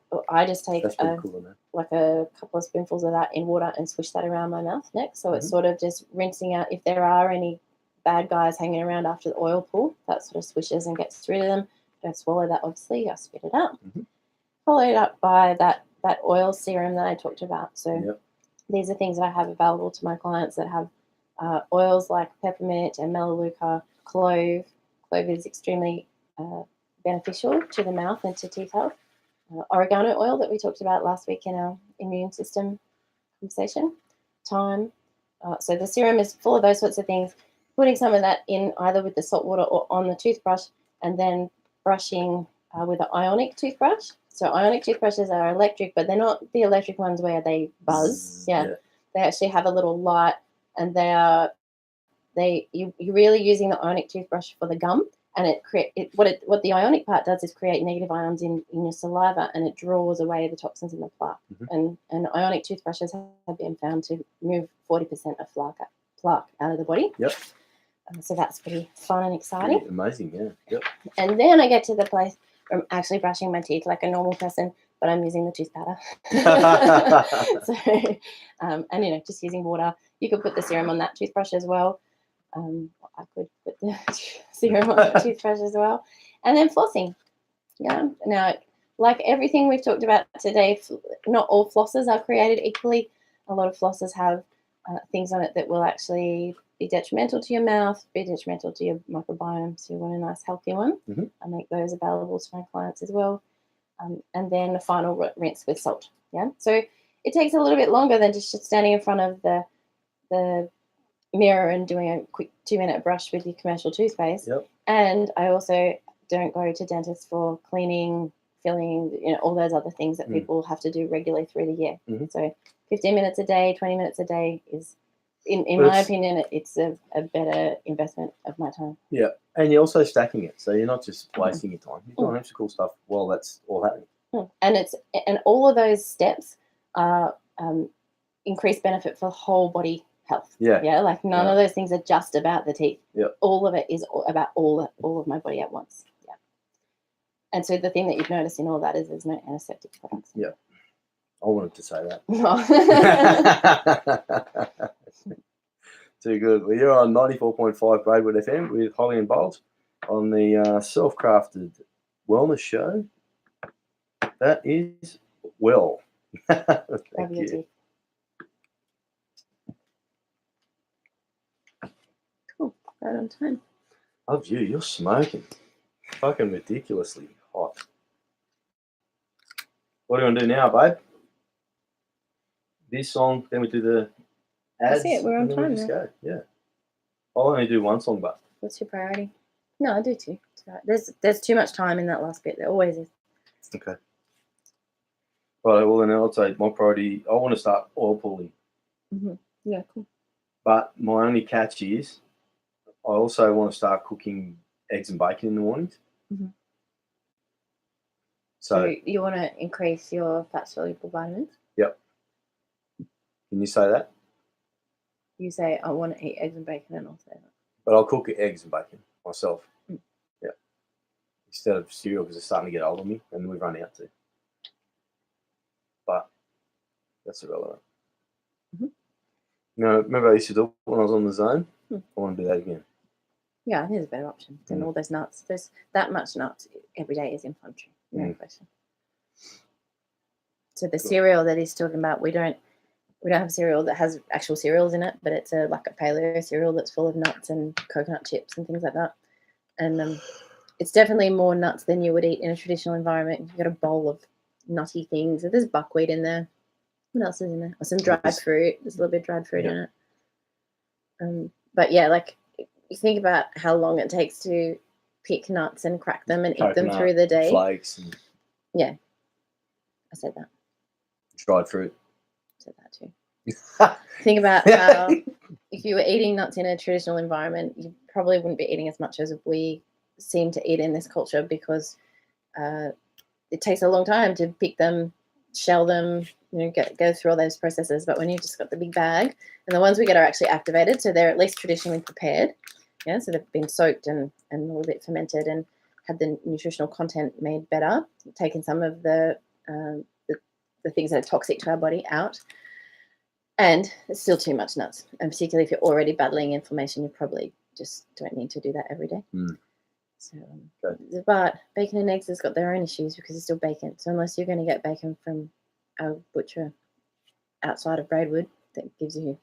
like a couple of spoonfuls of that in water and swish that around my mouth next. So it's sort of just rinsing out if there are any bad guys hanging around after the oil pool. That sort of swishes and gets rid of them. Don't swallow that, obviously. I spit it out. Followed up by that oil serum that I talked about. So these are things that I have available to my clients that have oils like peppermint and melaleuca, clove. Clove is extremely beneficial to the mouth and to teeth health. Oregano oil that we talked about last week in our immune system conversation. Thyme. So the serum is full of those sorts of things. Putting some of that in either with the salt water or on the toothbrush, and then brushing with an ionic toothbrush. So ionic toothbrushes are electric, but they're not the electric ones where they buzz. They actually have a little light, and you're really using the ionic toothbrush for the gum. And what the ionic part does is create negative ions in your saliva, and it draws away the toxins in the plaque. And ionic toothbrushes have been found to remove 40% of plaque out of the body. So that's pretty fun and exciting. Pretty amazing, And then I get to the place where I'm actually brushing my teeth like a normal person, but I'm using the tooth powder. And just using water. You could put the serum on that toothbrush as well. I could put the serum on the toothbrush as well. And then flossing. Now, like everything we've talked about today, not all flossers are created equally. A lot of flossers have things on it that will actually be detrimental to your mouth, be detrimental to your microbiome. So you want a nice healthy one. I make those available to my clients as well. And then a final rinse with salt. So it takes a little bit longer than just standing in front of the mirror and doing a quick 2-minute brush with your commercial toothpaste. And I also don't go to dentists for cleaning, filling, all those other things that people have to do regularly through the year. So 15 minutes a day, 20 minutes a day is, in my opinion, it's a better investment of my time. And you're also stacking it, so you're not just wasting your time. You're doing extra cool stuff while that's all happening. And all of those steps are increased benefit for whole body health. Like none of those things are just about the teeth. All of it is about all of my body at once. And so the thing that you've noticed in all that is there's no antiseptic products. I wanted to say that. Too good. Well, you're on 94.5 Braidwood FM with Holly and Bolt on the self-crafted wellness show. That is well. Thank you. Cool. Right on time. Love you. You're smoking. Fucking ridiculously hot. What do you want to do now, babe? This song, then we do the ads. That's it. We're on time now. Go. I'll only do one song, but what's your priority? No, I do too. There's too much time in that last bit. There always is. Okay. Right. Well, then I'll say my priority. I want to start oil pulling. Yeah, cool. But my only catch is, I also want to start cooking eggs and bacon in the mornings. So you want to increase your fat soluble vitamins? Yep. Can you say that? You say, I want to eat eggs and bacon, and I'll say that. But I'll cook eggs and bacon myself. Instead of cereal, because it's starting to get old on me, and we've run out too. But that's irrelevant. Remember I used to do it when I was on the zone? I want to do that again. Yeah, I think it's a better option than all those nuts. There's that much nuts every day is inflammatory. No question. So the cereal that he's talking about, we don't We don't have cereal that has actual cereals in it, but it's like a paleo cereal that's full of nuts and coconut chips and things like that. And it's definitely more nuts than you would eat in a traditional environment. You've got a bowl of nutty things. There's buckwheat in there. What else is in there? Or some dried fruit. There's a little bit of dried fruit in it. But yeah, like you think about how long it takes to pick nuts and crack them and eat them through the day. Flakes. Yeah, I said that. Dried fruit. I said that too. Think about how if you were eating nuts in a traditional environment, you probably wouldn't be eating as much as we seem to eat in this culture because it takes a long time to pick them, shell them, go through all those processes. But when you've just got the big bag, and the ones we get are actually activated, so they're at least traditionally prepared. Yeah, so they've been soaked and a little bit fermented and had the nutritional content made better, taken some of the things that are toxic to our body out. And it's still too much nuts. And particularly if you're already battling inflammation, you probably just don't need to do that every day. So, but bacon and eggs has got their own issues because it's still bacon. So unless you're going to get bacon from a butcher outside of Braidwood that gives you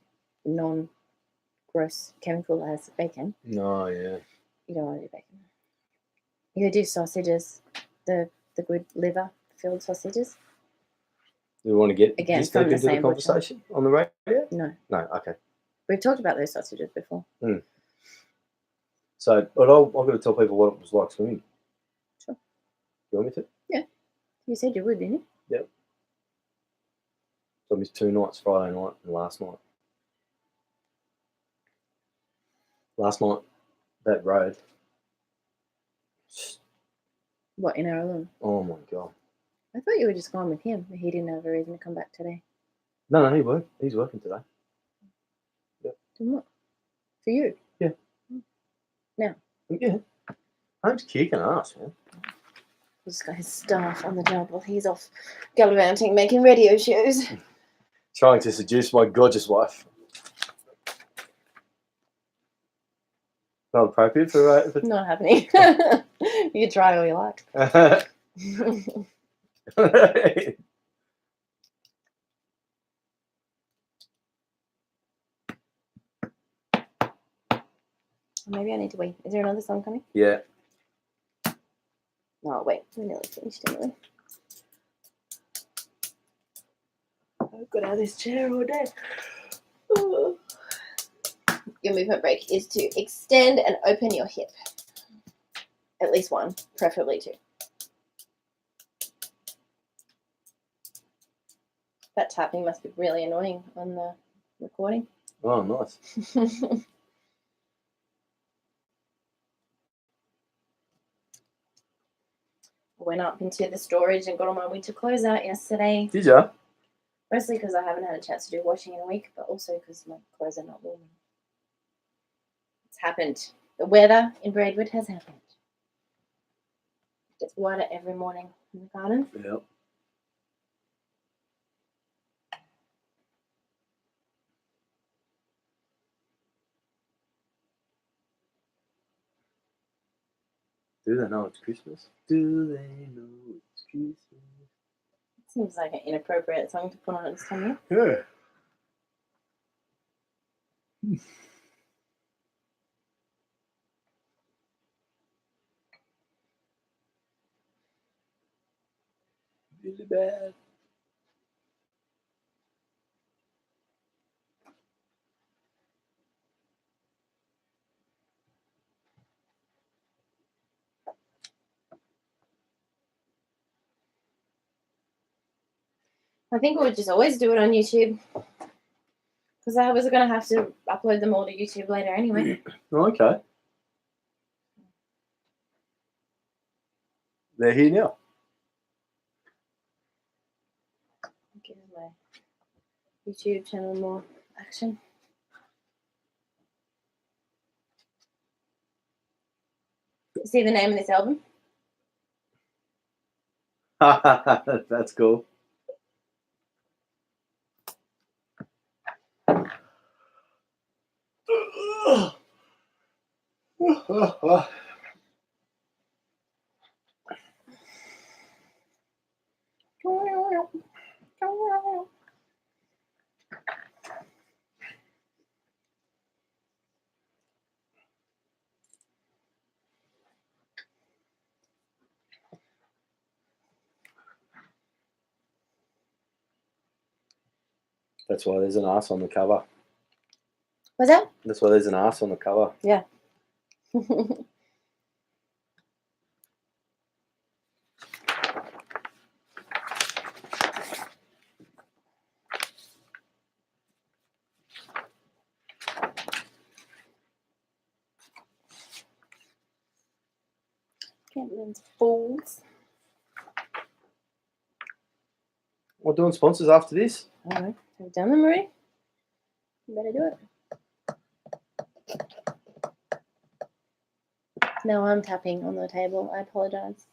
non-gross chemical as bacon. No, yeah. You don't want to do bacon. You could do sausages, the good liver-filled sausages. Do we want to get again this from deep into the conversation on the radio? No. No, okay. We've talked about those sausages before. So, but I'm going to tell people what it was like swimming. Sure. You want me to? Yeah. You said you would, didn't you? Yep. So I missed 2 nights, Friday night and last night. Last night, that road. What, in Aralum? Oh, my God. I thought you were just gone with him. He didn't have a reason to come back today. No, he worked. He's working today. Yep. Doing what? For you? Yeah. Now? Yeah. I'm just kicking ass, man. He's got his staff on the job while he's off gallivanting, making radio shows. Trying to seduce my gorgeous wife. Not appropriate for Not happening. You can try all you like. Maybe I need to wait. Is there another song coming? Yeah. No, wait. We're nearly finished anyway. I've got out of this chair all day. Your movement break is to extend and open your hip. At least one, preferably 2. That tapping must be really annoying on the recording. Oh, nice. Went up into the storage and got all my winter clothes out yesterday. Did ya? Mostly because I haven't had a chance to do washing in a week, but also because my clothes are not warm. It's happened. The weather in Braidwood has happened. It gets water every morning in the garden. Yep. Do they know it's Christmas? Do they know it's Christmas? It seems like an inappropriate song to put on at this time of year. Yeah. Really bad. I think we'll just always do it on YouTube. Because I was going to have to upload them all to YouTube later anyway. Okay. They're here now. Give my YouTube channel more action. See the name of this album? That's cool. That's why there's an ass on the cover. What's that? That's why there's an ass on the cover. Yeah. Campbell's fools. We're doing sponsors after this. All right. Have you done them, Marie? You better do it. No, I'm tapping on the table. I apologize.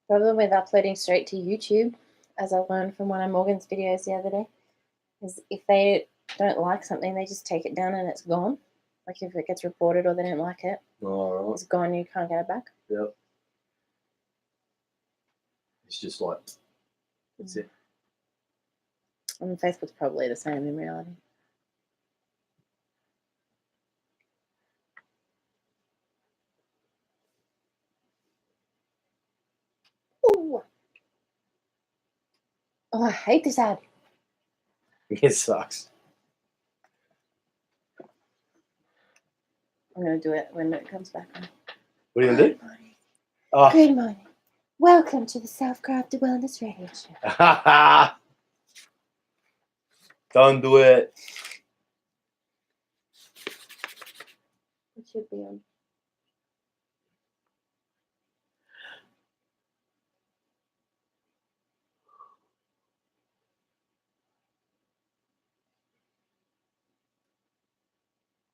Problem with uploading straight to YouTube, as I learned from one of Morgan's videos the other day, is if they don't like something, they just take it down and it's gone. Like if it gets reported or they don't like it, All right. it's gone. You can't get it back. Yep. It's just like, that's it. And Facebook's probably the same in reality. Ooh. Oh, I hate this ad. It sucks. I'm going to do it when it comes back on. What are you going to do? Good morning. Oh. Good morning. Welcome to the Self-Crafted Wellness Radio Show. Don't do it. It should be on.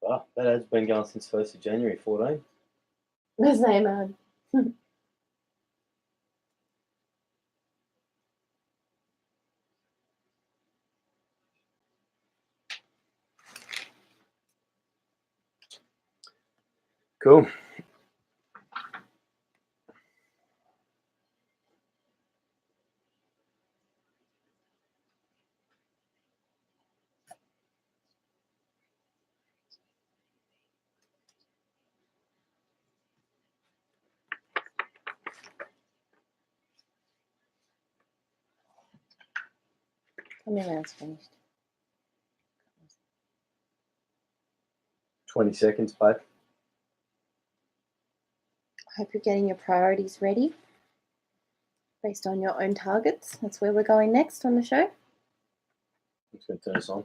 Wow, that ad's been going since 1st of January 14. The same ad. Cool. Tell me when it's finished. 20 seconds, babe. I hope you're getting your priorities ready based on your own targets. That's where we're going next on the show. I'm just going to turn this on.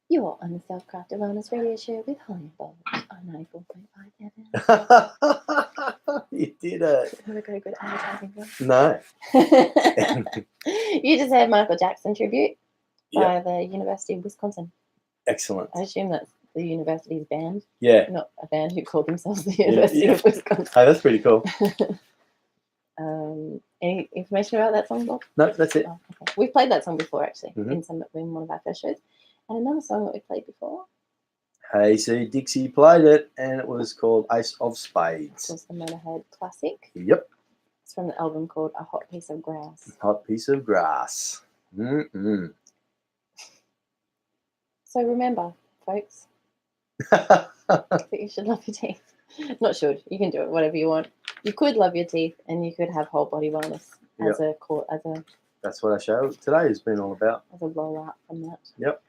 You're on the Self-Crafted Wellness Radio Show with Holly and Bob on 94.5 FM. You did it. Have I got a good advertising for? No. You just had Michael Jackson tribute by Yep. the University of Wisconsin. Excellent. I assume that's the university's band, Yeah. not a band who called themselves the University of Wisconsin. Hey, that's pretty cool. Any information about that song, Bob? No, that's it. Oh, okay. We've played that song before, actually, Mhm. in one of our first shows. And another song that we played before Hey, see, Dixie played it, and it was called Ace of Spades. was the Motorhead classic. Yep. It's from the album called A Hot Piece of Grass. Hot piece of grass. Mm-mm. So remember, folks, that you should love your teeth. Not should. You can do it whatever you want. You could love your teeth, and you could have whole body wellness as That's what our show today has been all about. as a rollout from that. Yep.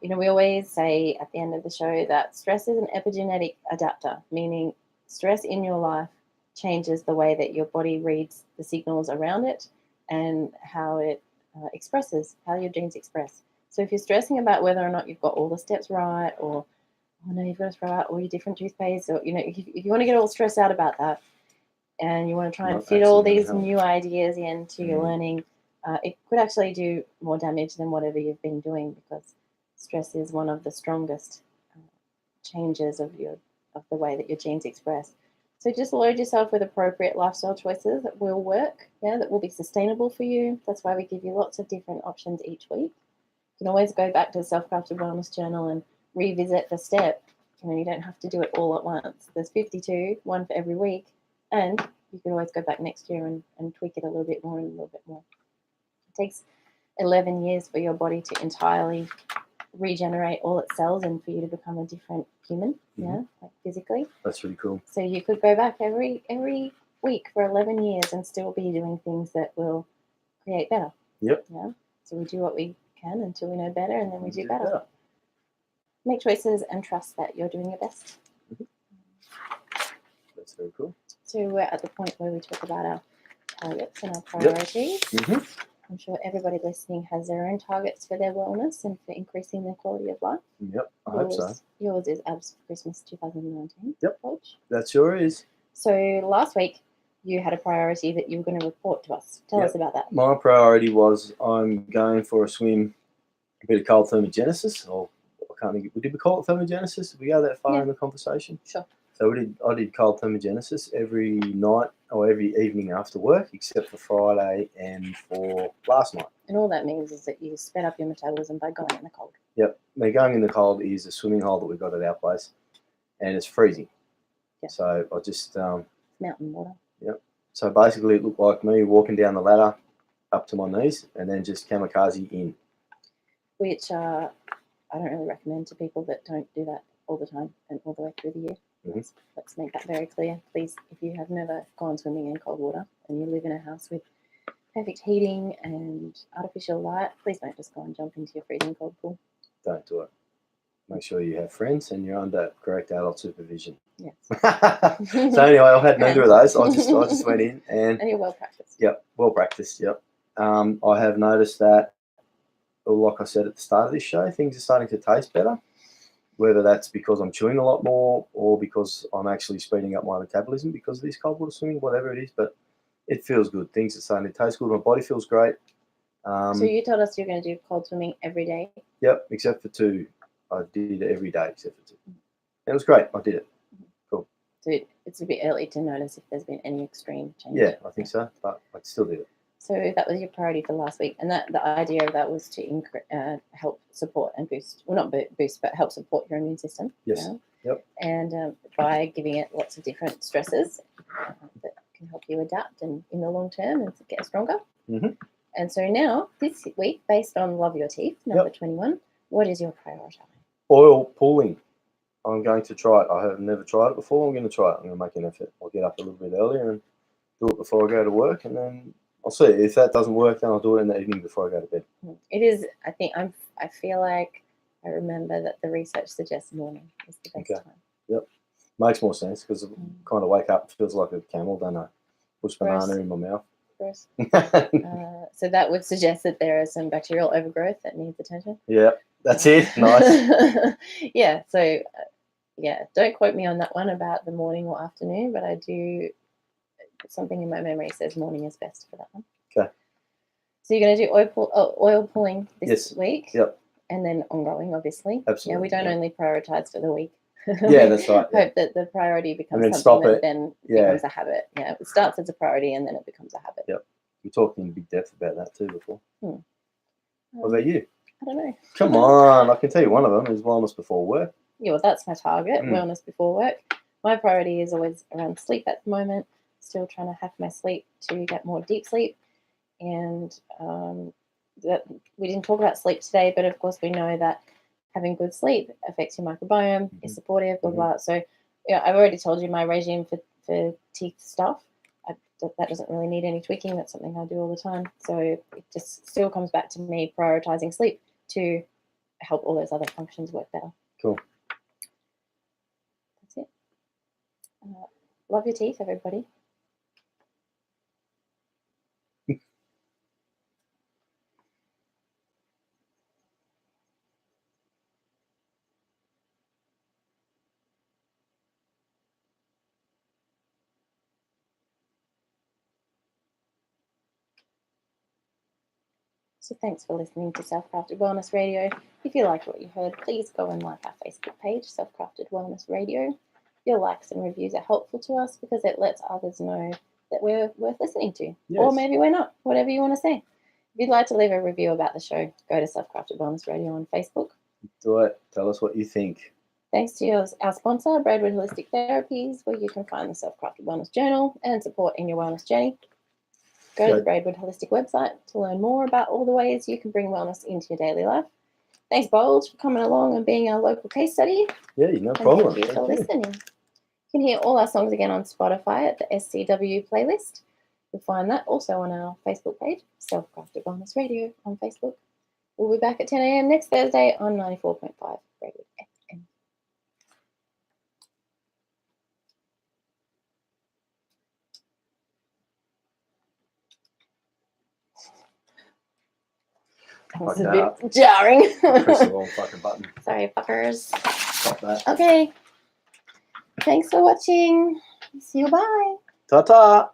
We always say at the end of the show that stress is an epigenetic adapter, meaning stress in your life changes the way that your body reads the signals around it and how it expresses, how your genes express. So if you're stressing about whether or not you've got all the steps right, or oh no, you've got to throw out all your different toothpaste, or if you want to get all stressed out about that, and you want to try and fit all these new ideas into your learning, it could actually do more damage than whatever you've been doing, because stress is one of the strongest changes of the way that your genes express. So just load yourself with appropriate lifestyle choices that will work, that will be sustainable for you. That's why we give you lots of different options each week. can always go back to the Self-Crafted Wellness Journal and revisit the step. You don't have to do it all at once. There's 52, one for every week, and you can always go back next year and tweak it a little bit more and a little bit more. It takes 11 years for your body to entirely regenerate all its cells and for you to become a different human, like physically. That's really cool. So you could go back every week for 11 years and still be doing things that will create better. Yep. Yeah. So we do what we can until we know better, and then we do better. Make choices and trust that you're doing your best. That's very cool. So we're at the point where we talk about our targets and our priorities. I'm sure everybody listening has their own targets for their wellness and for increasing their quality of life. Yep, I hope so. Yours is Abs for Christmas 2019. Yep, Coach. that sure is. So last week you had a priority that you were going to report to us. Tell us about that. My priority was I'm going for a swim, a bit of cold thermogenesis, or I can't think. Did we call it thermogenesis? Did we go that far in the conversation? Sure. So I did cold thermogenesis every night or every evening after work, except for Friday and for last night. And all that means is that you sped up your metabolism by going in the cold. Yep. Now, going in the cold is a swimming hole that we've got at our place, and it's freezing. Yep. So I just... mountain water. Yep. So basically it looked like me walking down the ladder up to my knees and then just kamikaze in. Which I don't really recommend to people that don't do that all the time and all the way through the year. Let's make that very clear. Please, if you have never gone swimming in cold water and you live in a house with perfect heating and artificial light, please don't just go and jump into your freezing cold pool. Don't do it. Make sure you have friends and you're under correct adult supervision. Yes. So anyway, I had neither of those. I just went in and you're well practiced. Yep, well practiced. Yep. I have noticed that, like I said at the start of this show, things are starting to taste better. Whether that's because I'm chewing a lot more or because I'm actually speeding up my metabolism because of this cold water swimming, whatever it is, but it feels good. Things are starting to taste good. My body feels great. So you told us you're going to do cold swimming every day? Yep, except for 2. I did it every day except for 2. It was great. I did it. Cool. So it's a bit early to notice if there's been any extreme change. Yeah, I think so, but I still did it. So that was your priority for last week, and that the idea of that was to help support and boost, well, not boost, but help support your immune system. Yes. Yep. And by giving it lots of different stresses that can help you adapt and in the long term and get stronger. And so now, this week, based on Love Your Teeth, number 21, what is your priority? Oil pulling. I'm going to try it. I have never tried it before. I'm going to try it. I'm going to make an effort. I'll get up a little bit earlier and do it before I go to work, and then I'll see. If that doesn't work, then I'll do it in the evening before I go to bed. It is, I feel like I remember that the research suggests morning is the best time. Yep. Makes more sense because I kind of wake up, feels like a camel, don't I? Push banana in my mouth. So that would suggest that there is some bacterial overgrowth that needs attention. Yeah, that's it. Nice. Yeah, so don't quote me on that one about the morning or afternoon, but I do, something in my memory says morning is best for that one. Okay. So you're going to do oil pulling this week? Yep. And then ongoing, obviously. Absolutely. Yeah, we don't only prioritize for the week. Yeah, that's right. Hope that the priority becomes something that then becomes a habit. Yeah, it starts as a priority and then it becomes a habit. Yep. We talked in big depth about that too before. What about you? I don't know. Come on, I can tell you one of them is wellness before work. Yeah, well, that's my target, wellness before work. My priority is always around sleep at the moment. Still trying to hack my sleep to get more deep sleep. And that we didn't talk about sleep today, but of course we know that having good sleep affects your microbiome, is supportive, blah, blah. So I've already told you my regime for teeth stuff. That doesn't really need any tweaking. That's something I do all the time. So it just still comes back to me prioritizing sleep to help all those other functions work better. Cool. That's it. Love your teeth, everybody. So thanks for listening to Self-Crafted Wellness Radio. If you liked what you heard, please go and like our Facebook page, Self-Crafted Wellness Radio. Your likes and reviews are helpful to us because it lets others know that we're worth listening to. Yes. Or maybe we're not, whatever you want to say. you'd like to leave a review about the show, go to Self-Crafted Wellness Radio on Facebook. Do it. Tell us what you think. Thanks to our sponsor, Braidwood Holistic Therapies, where you can find the Self-Crafted Wellness Journal and support in your wellness journey. Go to the Braidwood Holistic website to learn more about all the ways you can bring wellness into your daily life. Thanks, Bulge, for coming along and being our local case study. Yeah, no problem. Thank you for listening. You can hear all our songs again on Spotify at the SCW playlist. You'll find that also on our Facebook page, Self-Crafted Wellness Radio on Facebook. We'll be back at 10 a.m. next Thursday on 94.5 Braidwood FM. That was a bit jarring. Press the wrong fucking button. Sorry, fuckers. Stop that. Okay. Thanks for watching. See you. Bye. Ta-ta.